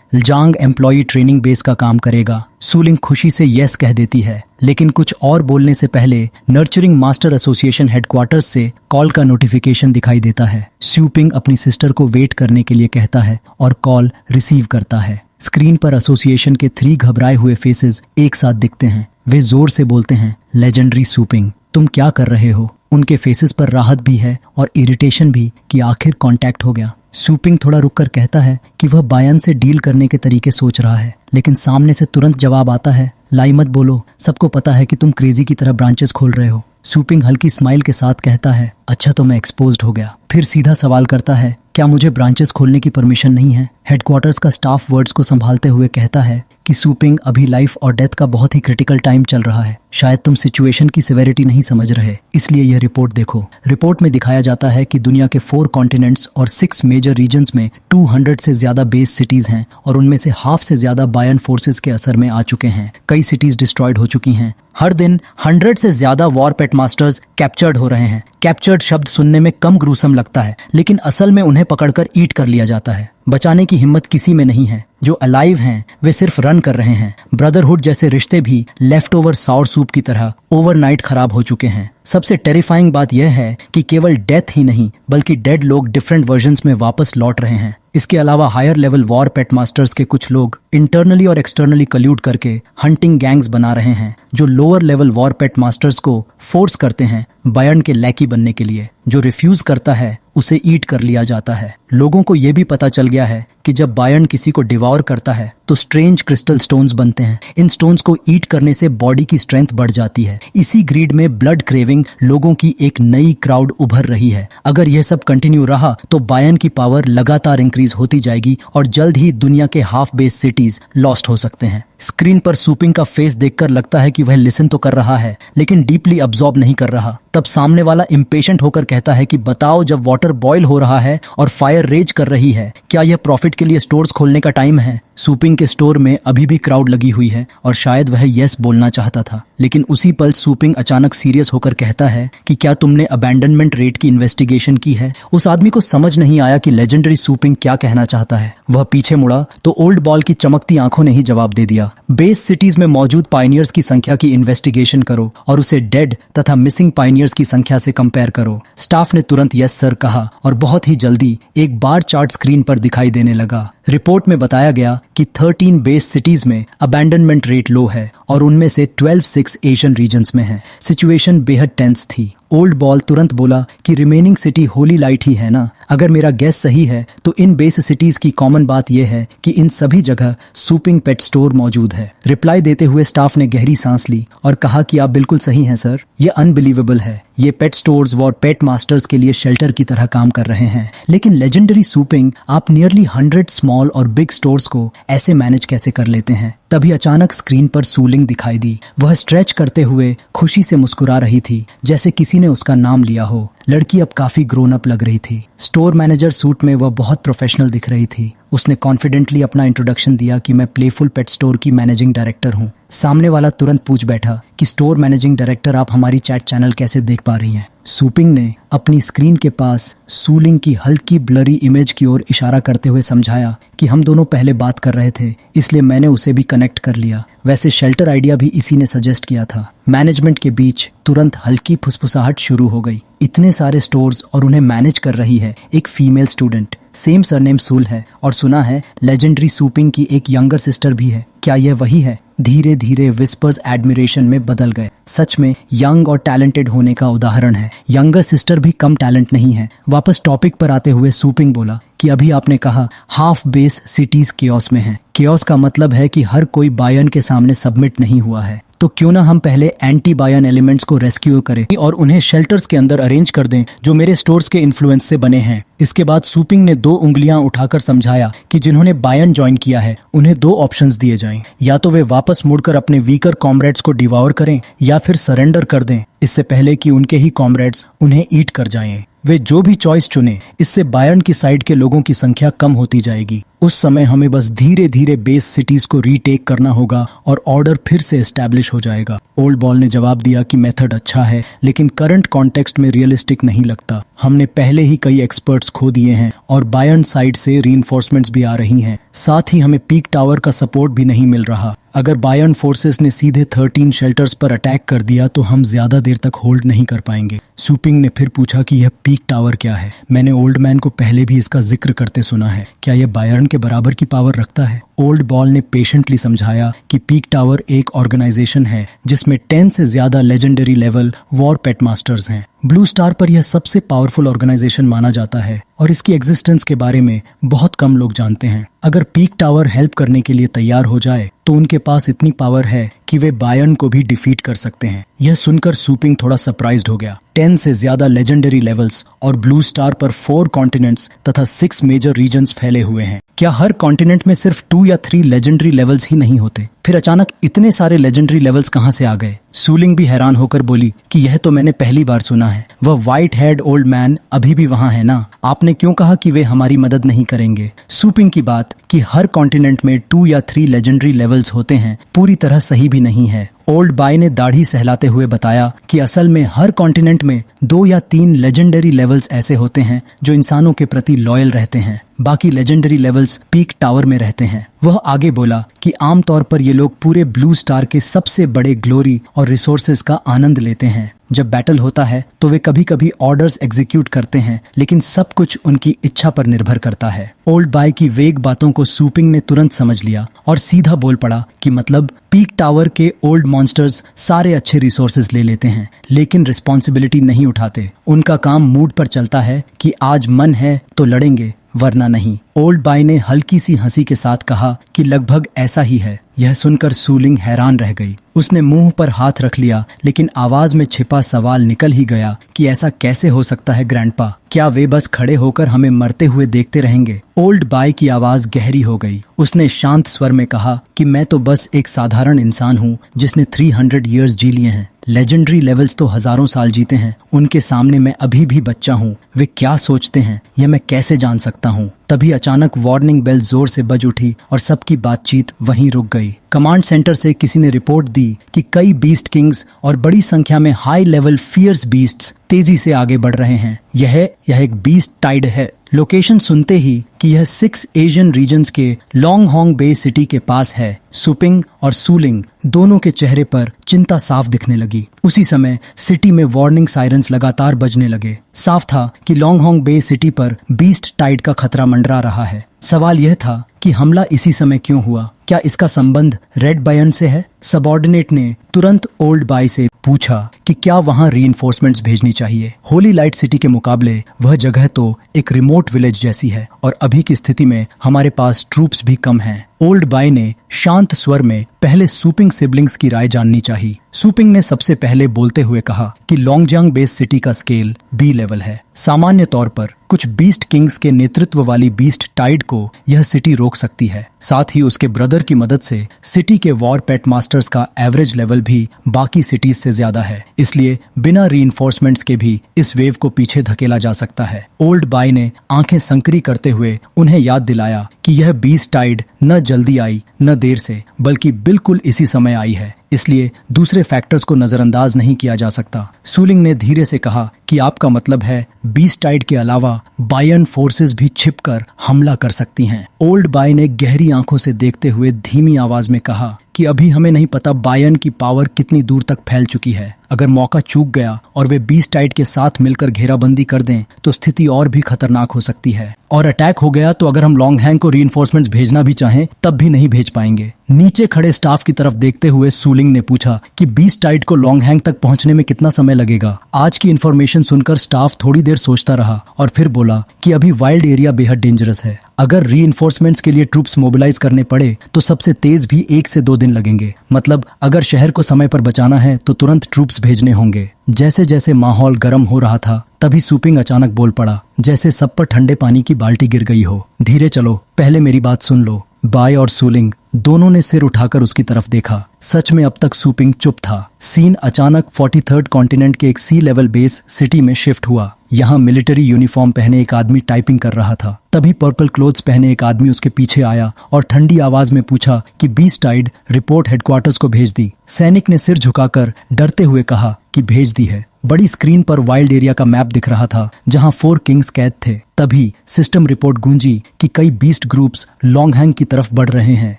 जांग एम्प्लॉय ट्रेनिंग बेस का काम करेगा। सूलिंग खुशी से यस कह देती है, लेकिन कुछ और बोलने से पहले नर्चरिंग मास्टर एसोसिएशन हेडक्वार्टर्स से कॉल का नोटिफिकेशन दिखाई देता है। सूपिंग अपनी सिस्टर को वेट करने के लिए कहता है और कॉल रिसीव करता है। स्क्रीन पर एसोसिएशन के 3 घबराए हुए फेसेस एक साथ दिखते हैं। वे जोर से बोलते हैं, लेजेंडरी सूपिंग, तुम क्या कर रहे हो? उनके फेसेस पर राहत भी है और इरिटेशन भी कि आखिर कांटेक्ट हो गया। सूपिंग थोड़ा रुककर कहता है कि वह बायन से डील करने के तरीके सोच रहा है, लेकिन सामने से तुरंत जवाब आता है, लाई मत बोलो, सबको पता है कि तुम क्रेजी की तरह ब्रांचेस खोल रहे हो। सूपिंग हल्की स्माइल के साथ कहता है, अच्छा तो मैं एक्सपोज्ड हो गया। फिर सीधा सवाल करता है, क्या मुझे ब्रांचेस खोलने की परमिशन नहीं है? हेडक्वार्टर्स का स्टाफ वर्ड्स को संभालते हुए कहता है कि सूपिंग, अभी लाइफ और डेथ का बहुत ही क्रिटिकल टाइम चल रहा है। शायद तुम सिचुएशन की सिवेरिटी नहीं समझ रहे, इसलिए यह रिपोर्ट देखो। रिपोर्ट में दिखाया जाता है कि दुनिया के 4 कॉन्टिनेंट्स और 6 मेजर रीजन्स में 200 से ज्यादा बेस सिटीज हैं और उनमें से हाफ से ज्यादा बायन फोर्सेस के असर में आ चुके हैं। कई सिटीज डिस्ट्रॉयड हो चुकी हैं। हर दिन 100 से ज्यादा वॉर पेट मास्टर्स कैप्चर्ड हो रहे हैं। कैप्चर्ड शब्द सुनने में कम ग्रूसम लगता है, लेकिन असल में उन्हें पकड़कर ईट कर लिया जाता है। बचाने की हिम्मत किसी में नहीं है। जो अलाइव हैं वे सिर्फ रन कर रहे हैं। ब्रदरहुड जैसे रिश्ते भी लेफ्ट ओवर साउर सूप की तरह ओवरनाइट खराब हो चुके हैं। सबसे टेरिफाइंग बात यह है कि केवल डेथ ही नहीं बल्कि डेड लोग डिफरेंट वर्जन्स में वापस लौट रहे हैं। इसके अलावा हायर लेवल वॉर पेट मास्टर्स के कुछ लोग इंटरनली और एक्सटर्नली कल्यूड करके हंटिंग गैंग्स बना रहे हैं, जो लोअर लेवल वॉर पेट मास्टर्स को फोर्स करते हैं बायर्न के लैकी बनने के लिए। जो रिफ्यूज करता है उसे ईट कर लिया जाता है। लोगों को यह भी पता चल गया है कि जब बायर्न किसी को डिवॉर करता है तो स्ट्रेंज क्रिस्टल स्टोन्स बनते हैं। इन स्टोन्स को ईट करने से बॉडी की स्ट्रेंथ बढ़ जाती है। इसी ग्रीड में ब्लड क्रेविंग लोगों की एक नई क्राउड उभर रही है। अगर यह सब कंटिन्यू रहा तो बायर्न की पावर लगातार इंक्रीज होती जाएगी और जल्द ही दुनिया के हाफ बेस सिटीज लॉस्ट हो सकते हैं। स्क्रीन पर सूपिंग का फेस देखकर लगता है कि वह लिसन तो कर रहा है, लेकिन डीपली अब्सॉर्ब नहीं कर रहा। तब सामने वाला इम्पेशेंट होकर कहता है कि बताओ, जब वाटर बॉयल हो रहा है और फायर रेज कर रही है, क्या यह प्रॉफिट के लिए स्टोर्स खोलने का टाइम है? सूपिंग के स्टोर में अभी भी क्राउड लगी हुई है और शायद वह यस बोलना चाहता था, लेकिन उसी पल सूपिंग अचानक सीरियस होकर कहता है कि क्या तुमने अबैंडनमेंट रेट की इन्वेस्टिगेशन की है? उस आदमी को समझ नहीं आया कि लेजेंडरी सूपिंग क्या कहना चाहता है। वह पीछे मुड़ा तो ओल्ड बॉल की चमकती आंखों ने ही जवाब दे दिया, बेस सिटीज में मौजूद पायनियर्स की संख्या की इन्वेस्टिगेशन करो और उसे डेड तथा मिसिंग पायनियर्स की संख्या से कंपेयर करो। स्टाफ ने तुरंत यस सर कहा और बहुत ही जल्दी एक बार चार्ट स्क्रीन पर दिखाई देने लगा। रिपोर्ट में बताया गया कि 13 बेस सिटीज में अबैंडनमेंट रेट लो है और उनमें से 12 6 एशियन रीजन्स में है। सिचुएशन बेहद टेंस थी। ओल्ड बॉल तुरंत बोला कि रिमेनिंग सिटी होली लाइट ही है ना? अगर मेरा गेस सही है तो इन बेस सिटीज की कॉमन बात यह है कि इन सभी जगह सूपिंग पेट स्टोर मौजूद है। रिप्लाई देते हुए स्टाफ ने गहरी सांस ली और कहा कि आप बिल्कुल सही हैं सर, ये अनबिलीवेबल है। ये पेट स्टोर्स और पेट मास्टर्स के लिए शेल्टर की तरह काम कर रहे हैं। लेकिन लेजेंडरी सूपिंग, आप नियरली 100 स्मॉल और बिग स्टोर्स को ऐसे मैनेज कैसे कर लेते हैं? तभी अचानक स्क्रीन पर सूलिंग दिखाई दी। वह स्ट्रेच करते हुए खुशी से मुस्कुरा रही थी, जैसे किसी ने उसका नाम लिया हो। लड़की अब काफी ग्रोन अप लग रही थी। स्टोर मैनेजर सूट में वह बहुत प्रोफेशनल दिख रही थी। उसने कॉन्फिडेंटली अपना इंट्रोडक्शन दिया कि मैं प्लेफुल पेट स्टोर की मैनेजिंग डायरेक्टर हूँ। सामने वाला तुरंत पूछ बैठा कि स्टोर मैनेजिंग डायरेक्टर, आप हमारी चैट चैनल कैसे देख पा रही हैं? सूपिंग ने अपनी स्क्रीन के पास सूलिंग की हल्की ब्लरी इमेज की ओर इशारा करते हुए समझाया कि हम दोनों पहले बात कर रहे थे, इसलिए मैंने उसे भी कनेक्ट कर लिया। वैसे शेल्टर आइडिया भी इसी ने सजेस्ट किया था। मैनेजमेंट के बीच तुरंत हल्की फुसफुसाहट शुरू हो गई। इतने सारे स्टोर्स और उन्हें मैनेज कर रही है एक फीमेल स्टूडेंट। सेम सरनेम सूल है और सुना है लेजेंडरी सूपिंग की एक यंगर सिस्टर भी है। क्या यह वही है? धीरे धीरे विस्पर्स एडमिरेशन में बदल गए। सच में यंग और टैलेंटेड होने का उदाहरण है। यंगर सिस्टर भी कम टैलेंट नहीं है। वापस टॉपिक पर आते हुए सूपिंग बोला कि अभी आपने कहा हाफ बेस सिटीज केओस में है। केओस का मतलब है कि हर कोई बायर्न के सामने सबमिट नहीं हुआ है। तो क्यों ना हम पहले एंटी बायर्न एलिमेंट्स को रेस्क्यू करें और उन्हें शेल्टर्स के अंदर अरेंज कर दें जो मेरे स्टोर्स के इन्फ्लुएंस से बने हैं। इसके बाद सूपिंग ने 2 उंगलियां उठाकर समझाया कि जिन्होंने बायर्न ज्वाइन किया है उन्हें 2 ऑप्शंस दिए जाएं। या तो वे वापस मुड़कर अपने वीकर कॉमरेड्स को डिवाउर करें या फिर सरेंडर कर दें, इससे पहले कि उनके ही कॉमरेड्स उन्हें ईट कर जाएं। वे जो भी चॉइस चुने, इससे बायर्न की साइड के लोगों की संख्या कम होती जाएगी। उस समय हमें बस धीरे धीरे बेस सिटीज को रीटेक करना होगा और ऑर्डर फिर से एस्टैब्लिश हो जाएगा। ओल्ड बॉल ने जवाब दिया कि मेथड अच्छा है लेकिन करंट कॉन्टेक्स्ट में रियलिस्टिक नहीं लगता। हमने पहले ही कई एक्सपर्ट्स खो दिए हैं और बायर्न साइड से रीइंफोर्समेंट्स भी आ रही हैं। साथ ही हमें पीक टावर का सपोर्ट भी नहीं मिल रहा। अगर बायर्न फोर्सेस ने सीधे 13 शेल्टर्स पर अटैक कर दिया तो हम ज्यादा देर तक होल्ड नहीं कर पाएंगे। सूपिंग ने फिर पूछा कि यह पीक टावर क्या है? मैंने ओल्ड मैन को पहले भी इसका जिक्र करते सुना है। क्या यह बायर्न के बराबर की पावर रखता है? ओल्ड बॉल ने पेशेंटली समझाया कि पीक टावर एक ऑर्गेनाइजेशन है जिसमें 10 से ज्यादा लेजेंडरी लेवल वॉर पेट मास्टर्स हैं। ब्लू स्टार पर यह सबसे पावरफुल ऑर्गेनाइजेशन माना जाता है और इसकी एग्जिस्टेंस के बारे में बहुत कम लोग जानते हैं। अगर पीक टावर हेल्प करने के लिए तैयार हो जाए तो उनके पास इतनी पावर है कि वे बायर्न को भी डिफीट कर सकते हैं। यह सुनकर सूपिंग थोड़ा सरप्राइज्ड हो गया। 10 से ज्यादा लेजेंडरी लेवल्स और ब्लू स्टार पर 4 कॉन्टिनेंट्स तथा 6 मेजर रीजन्स फैले हुए हैं। क्या हर कॉन्टिनेंट में सिर्फ 2 या 3 लेजेंडरी लेवल्स ही नहीं होते? फिर अचानक इतने सारे लेजेंडरी लेवल्स कहां से आ गए? सूलिंग भी हैरान होकर बोली कि यह तो मैंने पहली बार सुना है। वह व्हाइट हेड ओल्ड मैन अभी भी वहां है ना? आपने क्यों कहा कि वे हमारी मदद नहीं करेंगे? सूपिंग की बात कि हर कॉन्टिनेंट में 2 या 3 लेजेंडरी लेवल्स होते हैं पूरी तरह सही भी नहीं है। ओल्ड बाय ने दाढ़ी सहलाते हुए बताया कि असल में हर कॉन्टिनेंट में 2 या 3 लेजेंडरी लेवल्स ऐसे होते हैं जो इंसानों के प्रति लॉयल रहते हैं। बाकी लेजेंडरी लेवल्स पीक टावर में रहते हैं। वह आगे बोला कि आमतौर पर ये लोग पूरे ब्लू स्टार के सबसे बड़े ग्लोरी और रिसोर्सेज का आनंद लेते हैं। जब बैटल होता है तो वे कभी कभी ऑर्डर्स एग्जीक्यूट करते हैं लेकिन सब कुछ उनकी इच्छा पर निर्भर करता है। ओल्ड बाय की वेग बातों को सूपिंग ने तुरंत समझ लिया और सीधा बोल पड़ा कि मतलब पीक टावर के ओल्ड मॉन्स्टर्स सारे अच्छे रिसोर्सेज ले लेते हैं लेकिन रिस्पॉन्सिबिलिटी नहीं उठाते। उनका काम मूड पर चलता है कि आज मन है तो लड़ेंगे वरना नहीं। ओल्ड बाय ने हल्की सी हंसी के साथ कहा कि लगभग ऐसा ही है। यह सुनकर सूलिंग हैरान रह गई। उसने मुंह पर हाथ रख लिया लेकिन आवाज में छिपा सवाल निकल ही गया कि ऐसा कैसे हो सकता है ग्रैंडपा? क्या वे बस खड़े होकर हमें मरते हुए देखते रहेंगे? ओल्ड बाय की आवाज गहरी हो गई। उसने शांत स्वर में कहा कि मैं तो बस एक साधारण इंसान हूँ जिसने 300 ईयर्स जी लिए हैं। लेजेंडरी लेवल्स तो हजारों साल जीते हैं। उनके सामने मैं अभी भी बच्चा हूँ। वे क्या सोचते हैं यह मैं कैसे जान सकता हूँ? तभी अचानक वार्निंग बेल जोर से बज उठी और सबकी बातचीत वहीं रुक गई। कमांड सेंटर से किसी ने रिपोर्ट दी कि कई बीस्ट किंग्स और बड़ी संख्या में हाई लेवल फियर्स बीस्ट्स तेजी से आगे बढ़ रहे हैं। यह एक बीस्ट टाइड है। लोकेशन सुनते ही कि यह 6 एशियन रीजन्स के लॉन्ग होंग बे सिटी के पास है, सुपिंग और सूलिंग दोनों के चेहरे पर चिंता साफ दिखने लगी। उसी समय सिटी में वार्निंग सायरन्स लगातार बजने लगे। साफ था कि लॉन्ग होंग बे सिटी पर बीस्ट टाइड का खतरा मंडरा रहा है। सवाल यह था कि हमला इसी समय क्यों हुआ? क्या इसका संबंध रेड बायर्न से है? सबऑर्डिनेट ने तुरंत ओल्ड बाय से पूछा कि क्या वहां रीइंफोर्समेंट्स भेजनी चाहिए। होली लाइट सिटी के मुकाबले वह जगह तो एक रिमोट विलेज जैसी है और अभी की स्थिति में हमारे पास ट्रूप्स भी कम हैं। ओल्ड बाय ने शांत स्वर में पहले सूपिंग सिबलिंग्स की राय जाननी चाहिए। सूपिंग ने सबसे पहले बोलते हुए कहा कि लॉन्गजांग बेस सिटी का स्केल बी लेवल है। सामान्य तौर पर कुछ बीस्ट किंग्स के नेतृत्व वाली बीस्ट टाइड को यह सिटी रोक सकती है। साथ ही उसके ब्रदर की मदद से सिटी के वॉर पेट मास्टर्स का एवरेज लेवल भी बाकी सिटीज से ज्यादा है, इसलिए बिना रीइंफोर्समेंट्स के भी इस वेव को पीछे धकेला जा सकता है। ओल्ड बाय ने आंखें संकरी करते हुए उन्हें याद दिलाया कि यह बीस्ट टाइड न जल्दी आई न देर से, बल्कि बिल्कुल इसी समय आई है। इसलिए दूसरे फैक्टर्स को नजरअंदाज नहीं किया जा सकता। सूलिंग ने धीरे से कहा कि आपका मतलब है बीस्ट टाइड के अलावा बायन फोर्सेस भी छिपकर हमला कर सकती हैं। ओल्ड बाय ने गहरी आंखों से देखते हुए धीमी आवाज में कहा कि अभी हमें नहीं पता बायन की पावर कितनी दूर तक फैल चुकी है। अगर मौका चूक गया और वे बीस्ट टाइड के साथ मिलकर घेराबंदी कर दें तो स्थिति और भी खतरनाक हो सकती है। और अटैक हो गया तो अगर हम लॉन्गहैंग को रीइंफोर्समेंट्स भेजना भी चाहें तब भी नहीं भेज पाएंगे। नीचे खड़े स्टाफ की तरफ देखते हुए सूलिंग ने पूछा कि बीस्ट टाइड को लॉन्गहैंग तक पहुंचने में कितना समय लगेगा। आज की इन्फॉर्मेशन सुनकर स्टाफ थोड़ी देर सोचता रहा और फिर बोला कि अभी वाइल्ड एरिया बेहद डेंजरस है। अगर रीइंफोर्समेंट्स के लिए ट्रूप्स मोबिलाइज करने पड़े तो सबसे तेज भी 1 से 2 दिन लगेंगे। मतलब अगर शहर को समय पर बचाना है तो तुरंत ट्रूप्स भेजने होंगे। जैसे जैसे माहौल गर्म हो रहा था तभी सूपिंग अचानक बोल पड़ा, जैसे सब पर ठंडे पानी की बाल्टी गिर गई हो। धीरे चलो, पहले मेरी बात सुन लो। बाय और सूलिंग दोनों ने सिर उठाकर उसकी तरफ देखा। सच में अब तक सूपिंग चुप था। सीन अचानक 43rd कॉन्टिनेंट के एक सी लेवल बेस सिटी में शिफ्ट हुआ। यहाँ मिलिट्री यूनिफॉर्म पहने एक आदमी टाइपिंग कर रहा था। तभी पर्पल क्लोथ्स पहने एक आदमी उसके पीछे आया और ठंडी आवाज में पूछा कि बीस्ट टाइड रिपोर्ट हेडक्वार्टर्स को भेज दी। सैनिक ने सिर झुकाकर डरते हुए कहा कि भेज दी है। बड़ी स्क्रीन पर वाइल्ड एरिया का मैप दिख रहा था जहां 4 किंग्स कैद थे। तभी सिस्टम रिपोर्ट गूंजी कि कई बीस्ट ग्रुप्स लॉन्गहैंग की तरफ बढ़ रहे हैं।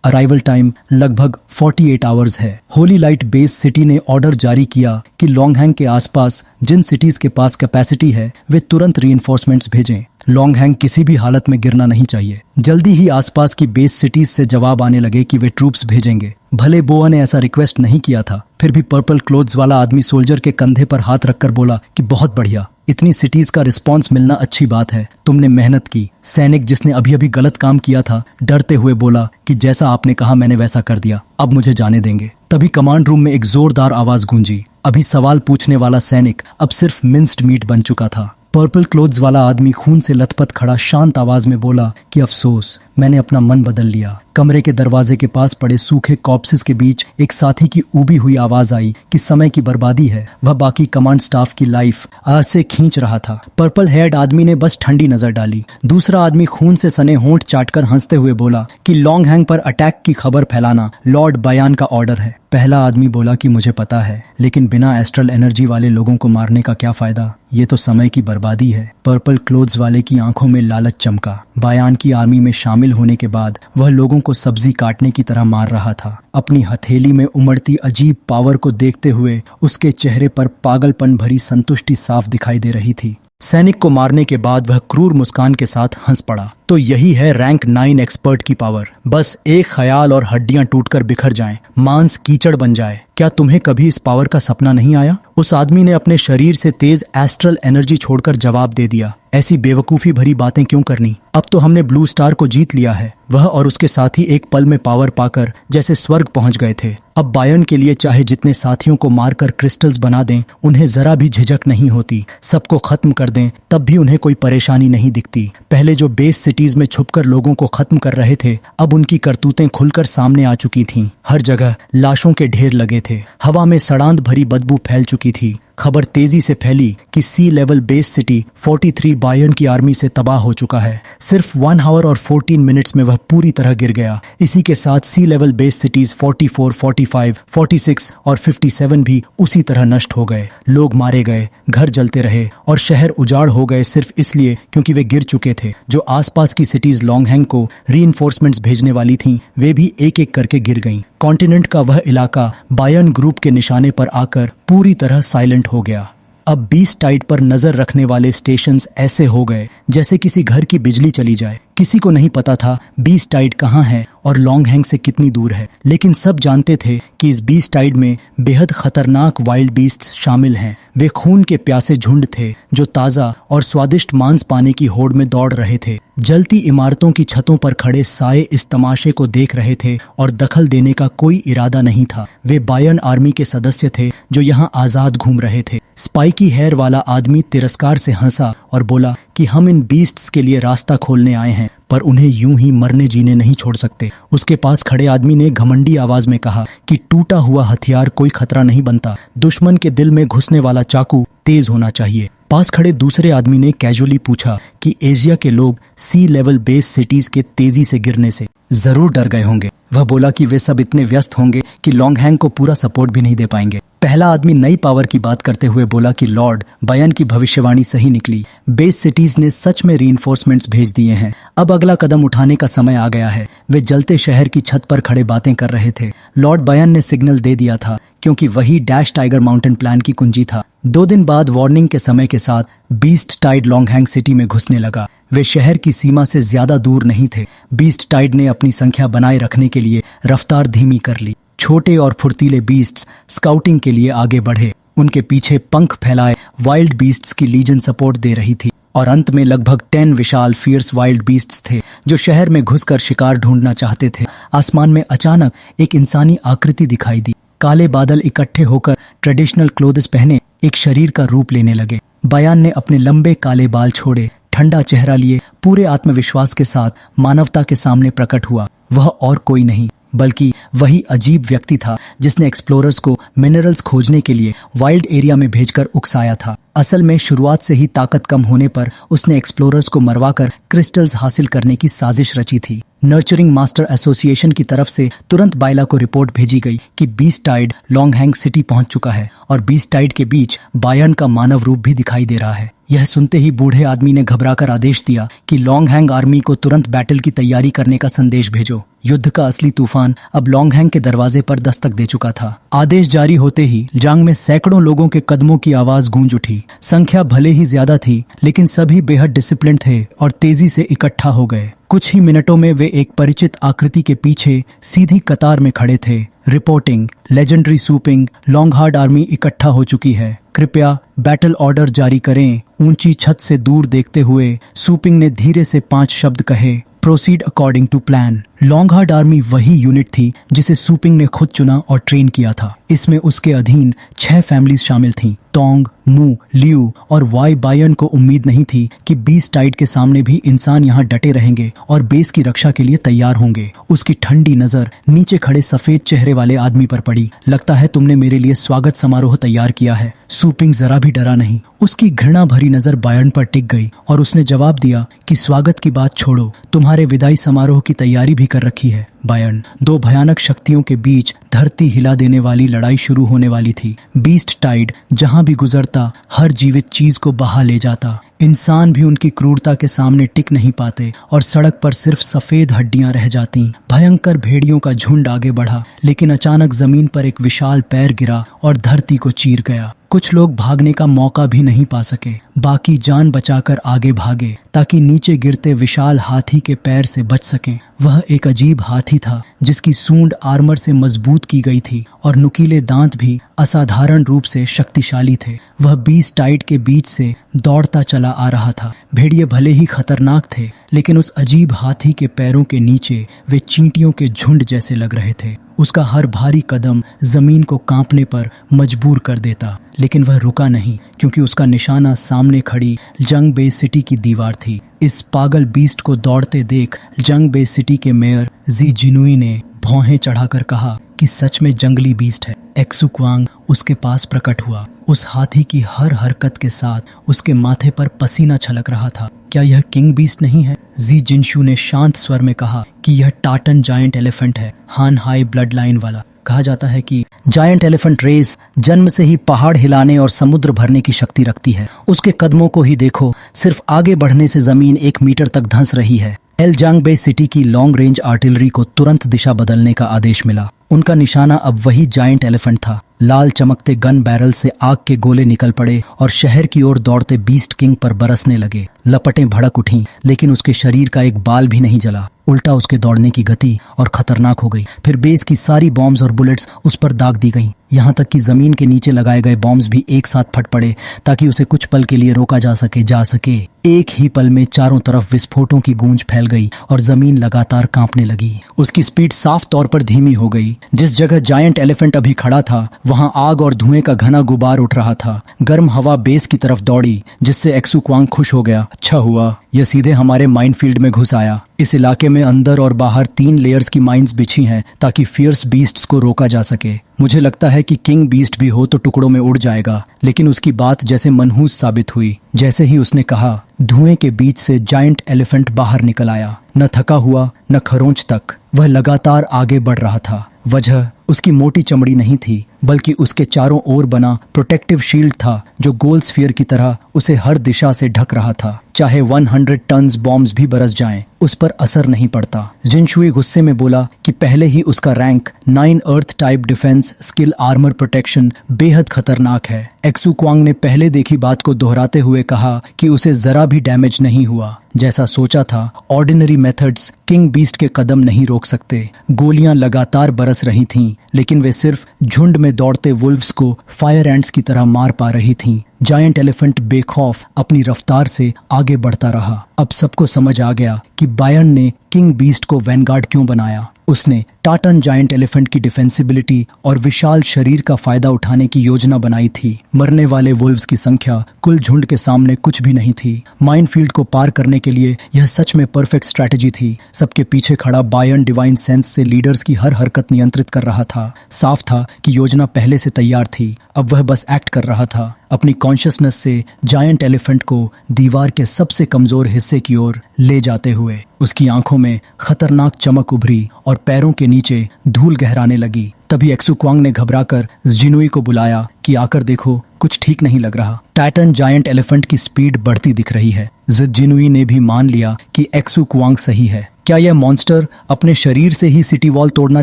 अराइवल टाइम लगभग 48 आवर्स है। होली लाइट बेस सिटी ने ऑर्डर जारी किया कि लॉन्गहैंग के आसपास जिन सिटीज के पास कैपेसिटी है वे तुरंत रीइंफोर्समेंट्स भेजें। लॉन्गहैंग किसी भी हालत में गिरना नहीं चाहिए। जल्दी ही आसपास की बेस सिटीज से जवाब आने लगे कि वे ट्रूप्स भेजेंगे। भले बोआ ने ऐसा रिक्वेस्ट नहीं किया था, फिर भी पर्पल क्लोथ्स वाला आदमी सोल्जर के कंधे पर हाथ रखकर बोला कि बहुत बढ़िया, इतनी सिटीज का रिस्पांस मिलना अच्छी बात है। तुमने मेहनत की। सैनिक जिसने अभी अभी गलत काम किया था डरते हुए बोला कि जैसा आपने कहा मैंने वैसा कर दिया, अब मुझे जाने देंगे। तभी कमांड रूम में एक जोरदार आवाज गूंजी। अभी सवाल पूछने वाला सैनिक अब सिर्फ मिन्स्ड मीट बन चुका था। पर्पल क्लोथ्स वाला आदमी खून से लथपथ खड़ा शांत आवाज में बोला कि अफसोस, मैंने अपना मन बदल लिया। कमरे के दरवाजे के पास पड़े सूखे कॉप्सेस के बीच एक साथी की ऊबी हुई आवाज आई कि समय की बर्बादी है। वह बाकी कमांड स्टाफ की लाइफ आज से खींच रहा था। पर्पल हेयर्ड आदमी ने बस ठंडी नजर डाली। दूसरा आदमी खून से सने होंठ चाटकर हंसते हुए बोला कि लॉन्गहैंग पर अटैक की खबर फैलाना लॉर्ड बयान का ऑर्डर है। पहला आदमी बोला कि मुझे पता है, लेकिन बिना एस्ट्रल एनर्जी वाले लोगों को मारने का क्या फायदा, ये तो समय की बर्बादी है। पर्पल क्लोथ्स वाले की आंखों में लालच चमका। बयान की आर्मी में शामिल होने के बाद वह लोगों को सब्जी काटने की तरह मार रहा था। अपनी हथेली में उमड़ती अजीब पावर को देखते हुए उसके चेहरे पर पागलपन भरी संतुष्टि साफ दिखाई दे रही थी। सैनिक को मारने के बाद वह क्रूर मुस्कान के साथ हंस पड़ा। तो यही है रैंक 9 एक्सपर्ट की पावर। बस एक ख्याल और हड्डियां टूटकर बिखर जाएं, मांस कीचड़ बन जाए। क्या तुम्हें कभी इस पावर का सपना नहीं आया? उस आदमी ने अपने शरीर से तेज एस्ट्रल एनर्जी छोड़कर जवाब दे दिया। ऐसी बेवकूफी भरी बातें क्यों करनी? अब तो हमने ब्लू स्टार को जीत लिया है। वह और उसके साथी एक पल में पावर पाकर जैसे स्वर्ग पहुंच गए थे। अब बायन के लिए चाहे जितने साथियों को मारकर क्रिस्टल्स बना दें, उन्हें जरा भी झिझक नहीं होती। सबको खत्म कर दें तब भी उन्हें कोई परेशानी नहीं दिखती। पहले जो बेस सिटीज में छुपकर लोगों को खत्म कर रहे थे, अब उनकी करतूतें खुलकर सामने आ चुकी थीं। हर जगह लाशों के ढेर लगे थे। हवा में सड़ांध भरी बदबू फैल चुकी थी। खबर तेजी से फैली कि सी लेवल बेस सिटी 43 बायन की आर्मी से तबाह हो चुका है। सिर्फ 1 आवर और 14 मिनट्स में वह पूरी तरह गिर गया। इसी के साथ सी लेवल बेस सिटीज 44, 45, 46 और 57 भी उसी तरह नष्ट हो गए। लोग मारे गए, घर जलते रहे और शहर उजाड़ हो गए सिर्फ इसलिए क्योंकि वे गिर चुके थे। जो आसपास की सिटीज लॉन्गहैंग को रीइंफोर्समेंट्स भेजने वाली थीं, वे भी एक एक करके गिर गईं। कॉन्टिनेंट का वह इलाका बायन ग्रुप के निशाने पर आकर पूरी तरह साइलेंट हो गया। अब बीस्ट टाइड पर नजर रखने वाले स्टेशंस ऐसे हो गए जैसे किसी घर की बिजली चली जाए। किसी को नहीं पता था बीस्ट टाइड कहाँ है और लॉन्गहैंग से कितनी दूर है, लेकिन सब जानते थे कि इस बीस्ट टाइड में बेहद खतरनाक वाइल्ड बीस्ट्स शामिल हैं। वे खून के प्यासे झुंड थे जो ताजा और स्वादिष्ट मांस पाने की होड़ में दौड़ रहे थे। जलती इमारतों की छतों पर खड़े साए इस तमाशे को देख रहे थे और दखल देने का कोई इरादा नहीं था। वे बायन आर्मी के सदस्य थे जो यहाँ आजाद घूम रहे थे। स्पाइकी हेयर वाला आदमी तिरस्कार से हंसा और बोला कि हम इन बीस्ट्स के लिए रास्ता खोलने आए हैं, पर उन्हें यूं ही मरने जीने नहीं छोड़ सकते। उसके पास खड़े आदमी ने घमंडी आवाज में कहा कि टूटा हुआ हथियार कोई खतरा नहीं बनता। दुश्मन के दिल में घुसने वाला चाकू तेज होना चाहिए। पास खड़े दूसरे आदमी ने कैजुअली पूछा कि एशिया के लोग सी लेवल बेस सिटीज के तेजी से गिरने से जरूर डर गए होंगे। वह बोला कि वे सब इतने व्यस्त होंगे कि लॉन्गहैंग को पूरा सपोर्ट भी नहीं दे पाएंगे। पहला आदमी नई पावर की बात करते हुए बोला कि लॉर्ड बयान की भविष्यवाणी सही निकली। बेस सिटीज ने सच में रीइंफोर्समेंट्स भेज दिए हैं। अब अगला कदम उठाने का समय आ गया है। वे जलते शहर की छत पर खड़े बातें कर रहे थे। लॉर्ड बयान ने सिग्नल दे दिया था क्योंकि वही डैश टाइगर माउंटेन प्लान की कुंजी था। 2 दिन बाद वार्निंग के समय के साथ बीस्ट टाइड लॉन्गहैंग सिटी में घुसने लगा। वे शहर की सीमा से ज्यादा दूर नहीं थे। बीस्ट टाइड ने अपनी संख्या बनाए रखने के लिए रफ्तार धीमी कर ली। छोटे और फुर्तीले बीस्ट्स स्काउटिंग के लिए आगे बढ़े। उनके पीछे पंख फैलाए वाइल्ड बीस्ट्स की लीजन सपोर्ट दे रही थी और अंत में लगभग 10 विशाल फियर्स वाइल्ड बीस्ट्स थे जो शहर में घुसकर शिकार ढूंढना चाहते थे। आसमान में अचानक एक इंसानी आकृति दिखाई दी। काले बादल इकट्ठे होकर ट्रेडिशनल क्लोथ्स पहने एक शरीर का रूप लेने लगे। बयान ने अपने लंबे काले बाल छोड़े, ठंडा चेहरा लिए पूरे आत्मविश्वास के साथ मानवता के सामने प्रकट हुआ। वह और कोई नहीं बल्कि वही अजीब व्यक्ति था जिसने एक्सप्लोरर्स को मिनरल्स खोजने के लिए वाइल्ड एरिया में भेजकर उकसाया था। असल में शुरुआत से ही ताकत कम होने पर उसने एक्सप्लोरर्स को मरवाकर क्रिस्टल्स हासिल करने की साजिश रची थी। नर्चरिंग मास्टर एसोसिएशन की तरफ से तुरंत बाइला को रिपोर्ट भेजी गई कि बीस्ट टाइड लॉन्गहैंग सिटी पहुंच चुका है और बीस्ट टाइड के बीच बायर्न का मानव रूप भी दिखाई दे रहा है। यह सुनते ही बूढ़े आदमी ने घबराकर आदेश दिया कि लॉन्गहैंग आर्मी को तुरंत बैटल की तैयारी करने का संदेश भेजो। युद्ध का असली तूफान अब लॉन्गहैंग के दरवाजे पर दस्तक दे चुका था। आदेश जारी होते ही जांग में सैकड़ों लोगों के कदमों की आवाज गूंज उठी। संख्या भले ही ज्यादा थी लेकिन सभी बेहद डिसिप्लिन थे और तेजी से इकट्ठा हो गए। कुछ ही मिनटों में वे एक परिचित आकृति के पीछे सीधी कतार में खड़े थे। रिपोर्टिंग लेजेंडरी सूपिंग लॉन्गहार्ड आर्मी इकट्ठा हो चुकी है। कृपया बैटल ऑर्डर जारी करें। ऊंची छत से दूर देखते हुए सूपिंग ने धीरे से 5 शब्द कहे। Proceed according to plan. लॉन्गहार्ड आर्मी वही यूनिट थी जिसे सूपिंग ने खुद चुना और ट्रेन किया था। इसमें उसके अधीन 6 फैमिलीज शामिल थीं। टोंग, मू, लियू और वाई बायर्न को उम्मीद नहीं थी कि बीस्ट टाइड के सामने भी इंसान यहाँ डटे रहेंगे और बेस की रक्षा के लिए तैयार होंगे। उसकी ठंडी नजर नीचे खड़े सफेद चेहरे वाले आदमी पर पड़ी। लगता है तुमने मेरे लिए स्वागत समारोह तैयार किया है। सूपिंग जरा भी डरा नहीं। उसकी घृणा भरी नजर बायर्न पर टिक गई और उसने जवाब दिया कि स्वागत की बात छोड़ो, तुम्हारे विदाई समारोह की तैयारी भी कर रखी है। बायर्न, 2 भयानक शक्तियों के बीच धरती हिला देने वाली लड़ाई शुरू होने वाली थी। बीस्ट टाइड जहां भी गुजरता हर जीवित चीज को बहा ले जाता। इंसान भी उनकी क्रूरता के सामने टिक नहीं पाते और सड़क पर सिर्फ सफेद हड्डियां रह जाती। भयंकर भेड़ियों का झुंड आगे बढ़ा लेकिन अचानक जमीन पर एक विशाल पैर गिरा और धरती को चीर गया। कुछ लोग भागने का मौका भी नहीं पा सके, बाकी जान बचाकर आगे भागे ताकि नीचे गिरते विशाल हाथी के पैर से बच सकें। वह एक अजीब हाथी था जिसकी सूंड आर्मर से मजबूत की गई थी और नुकीले दांत भी असाधारण रूप से शक्तिशाली थे। वह बीस्ट टाइड के बीच से दौड़ता चला आ रहा था। भेड़िए भले ही खतरनाक थे लेकिन उस अजीब हाथी के पैरों के नीचे वे चींटियों के झुंड जैसे लग रहे थे। उसका हर भारी कदम जमीन को कांपने पर मजबूर कर देता लेकिन वह रुका नहीं क्योंकि उसका निशाना सामने खड़ी जंग बे सिटी की दीवार थी। इस पागल बीस्ट को दौड़ते देख जंग बे सिटी के मेयर जी जिनुई ने भौहें चढ़ाकर कहा कि सच में जंगली बीस्ट है। एक्सु क्वांग उसके पास प्रकट हुआ। उस हाथी की हर हरकत के साथ उसके माथे पर पसीना छलक रहा था। क्या यह किंग बीस्ट नहीं है? जी जिनशु ने शांत स्वर में कहा कि यह टाटन जायंट एलिफेंट है, हान हाई ब्लड लाइन वाला। कहा जाता है कि जायंट एलिफेंट रेस जन्म से ही पहाड़ हिलाने और समुद्र भरने की शक्ति रखती है। उसके कदमों को ही देखो, सिर्फ आगे बढ़ने से जमीन 1 मीटर तक धंस रही है। एल जांग बे सिटी की लॉन्ग रेंज आर्टिलरी को तुरंत दिशा बदलने का आदेश मिला। उनका निशाना अब वही जायंट एलिफेंट था। लाल चमकते गन बैरल से आग के गोले निकल पड़े और शहर की ओर दौड़ते बीस्ट किंग पर बरसने लगे। लपटें भड़क उठीं लेकिन उसके शरीर का एक बाल भी नहीं जला। उल्टा उसके दौड़ने की गति और खतरनाक हो गई। फिर बेस की सारी बॉम्ब्स और बुलेट्स उस पर दाग दी गईं। यहाँ तक कि जमीन के नीचे लगाए गए बॉम्ब्स भी एक साथ फट पड़े ताकि उसे कुछ पल के लिए रोका जा सके। एक ही पल में चारों तरफ विस्फोटों की गूंज फैल गई और जमीन लगातार कांपने लगी। उसकी स्पीड साफ तौर पर धीमी हो गई। जिस जगह जायंट एलिफेंट अभी खड़ा था वहां आग और धुएं का घना गुबार उठ रहा था। गर्म हवा बेस की तरफ दौड़ी जिससे एक्सु क्वांग खुश हो गया। अच्छा हुआ यह सीधे हमारे माइनफील्ड में घुस आया। इस इलाके में अंदर और बाहर 3 लेयर्स की माइंस बिछी हैं ताकि फियर्स बीस्ट्स को रोका जा सके। मुझे लगता है कि किंग बीस्ट भी हो तो टुकड़ों में उड़ जाएगा, लेकिन उसकी बात जैसे मनहूस साबित हुई। जैसे ही उसने कहा, धुएं के बीच से जायंट एलिफेंट बाहर निकल आया। न थका हुआ न खरोंच तक, वह लगातार आगे बढ़ रहा था। वजह उसकी मोटी चमड़ी नहीं थी, बल्कि उसके चारों ओर बना प्रोटेक्टिव शील्ड था जो गोल स्फीयर की तरह उसे हर दिशा से ढक रहा था। चाहे 100 टन्स बॉम्ब्स भी बरस जाएं, उस पर असर नहीं पड़ता। जिनशुई गुस्से में बोला कि पहले ही उसका rank 9 earth type defence skill armour protection बेहद खतरनाक है। एक्सू क्वांग ने पहले देखी बात को दोहराते हुए कहा कि उसे जरा भी डैमेज नहीं हुआ। जैसा सोचा था, ऑर्डिनरी मेथड्स किंग बीस्ट के कदम नहीं रोक सकते। गोलियां लगातार बरस रही थीं, लेकिन वे सिर्फ झुंड में दौड़ते वुल्व्स को फायर एंट्स की तरह मार पा रही थीं। जायंट एलिफेंट बेखौफ अपनी रफ्तार से आगे बढ़ता रहा। अब सबको समझ आ गया कि बायर्न ने किंग बीस्ट को वैनगार्ड क्यों बनाया। उसने टाटन जायंट एलिफेंट की डिफेंसिबिलिटी और विशाल शरीर का फायदा उठाने की योजना बनाई थी। मरने वाले वुल्व्स की संख्या कुल झुंड के सामने कुछ भी नहीं थी। माइनफील्ड को पार करने के लिए यह सच में परफेक्ट स्ट्रैटेजी थी। सबके पीछे खड़ा बायर्न डिवाइन सेंस से लीडर्स की हर हरकत नियंत्रित कर रहा था। साफ था कि योजना पहले से तैयार थी, अब वह बस एक्ट कर रहा था। अपनी कॉन्शियसनेस से जायंट एलिफेंट को दीवार के सबसे कमजोर हिस्से की ओर ले जाते हुए उसकी आंखों में खतरनाक चमक उभरी और पैरों के नीचे धूल गहराने लगी। तभी एक्सू क्वांग ने घबराकर जिनुई को बुलाया कि आकर देखो, कुछ ठीक नहीं लग रहा। टाइटन जायंट एलिफेंट की स्पीड बढ़ती दिख रही है। जिनुई ने भी मान लिया कि एक्सू क्वांग सही है। क्या यह मॉन्स्टर अपने शरीर से ही सिटी वॉल तोड़ना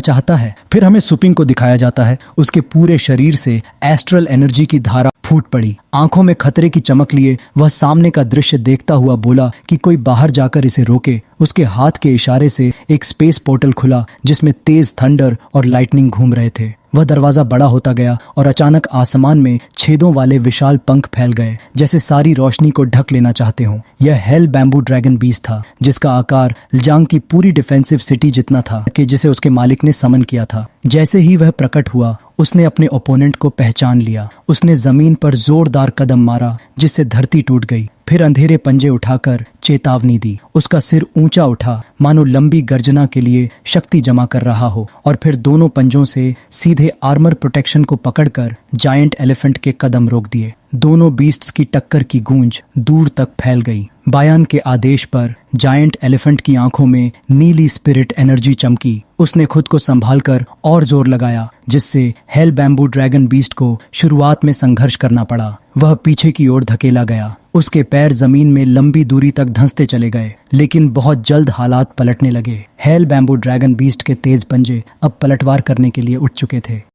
चाहता है? फिर हमें सुपिंग को दिखाया जाता है। उसके पूरे शरीर से एस्ट्रल एनर्जी की धारा फूट पड़ी। आंखों में खतरे की चमक लिए वह सामने का दृश्य देखता हुआ बोला कि कोई बाहर जाकर इसे रोके। उसके हाथ के इशारे से एक स्पेस पोर्टल खुला जिसमें तेज थंडर और लाइटनिंग घूम रहे थे। वह दरवाजा बड़ा होता गया और अचानक आसमान में छेदों वाले विशाल पंख फैल गए, जैसे सारी रोशनी को ढक लेना चाहते हों। यह हेल बैम्बू ड्रैगन बीस्ट था, जिसका आकार लजांग की पूरी डिफेंसिव सिटी जितना था कि जिसे उसके मालिक ने समन किया था। जैसे ही वह प्रकट हुआ, उसने अपने ओपोनेंट को पहचान लिया। उसने जमीन पर जोरदार कदम मारा, जिससे धरती टूट गई। फिर अंधेरे पंजे उठाकर चेतावनी दी। उसका सिर ऊंचा उठा, मानो लंबी गर्जना के लिए शक्ति जमा कर रहा हो, और फिर दोनों पंजों से सीधे आर्मर प्रोटेक्शन को पकड़कर जायंट एलिफेंट के कदम रोक दिए। दोनों बीस्ट्स की टक्कर की गूंज दूर तक फैल गई। बायान के आदेश पर जायंट एलिफेंट की आंखों में नीली स्पिरिट एनर्जी चमकी। उसने खुद को संभालकर और जोर लगाया, जिससे हेल बैम्बू ड्रैगन बीस्ट को शुरुआत में संघर्ष करना पड़ा। वह पीछे की ओर धकेला गया। उसके पैर जमीन में लंबी दूरी तक धंसते चले गए, लेकिन बहुत जल्द हालात पलटने लगे। हेल बैम्बू ड्रैगन बीस्ट के तेज पंजे अब पलटवार करने के लिए उठ चुके थे।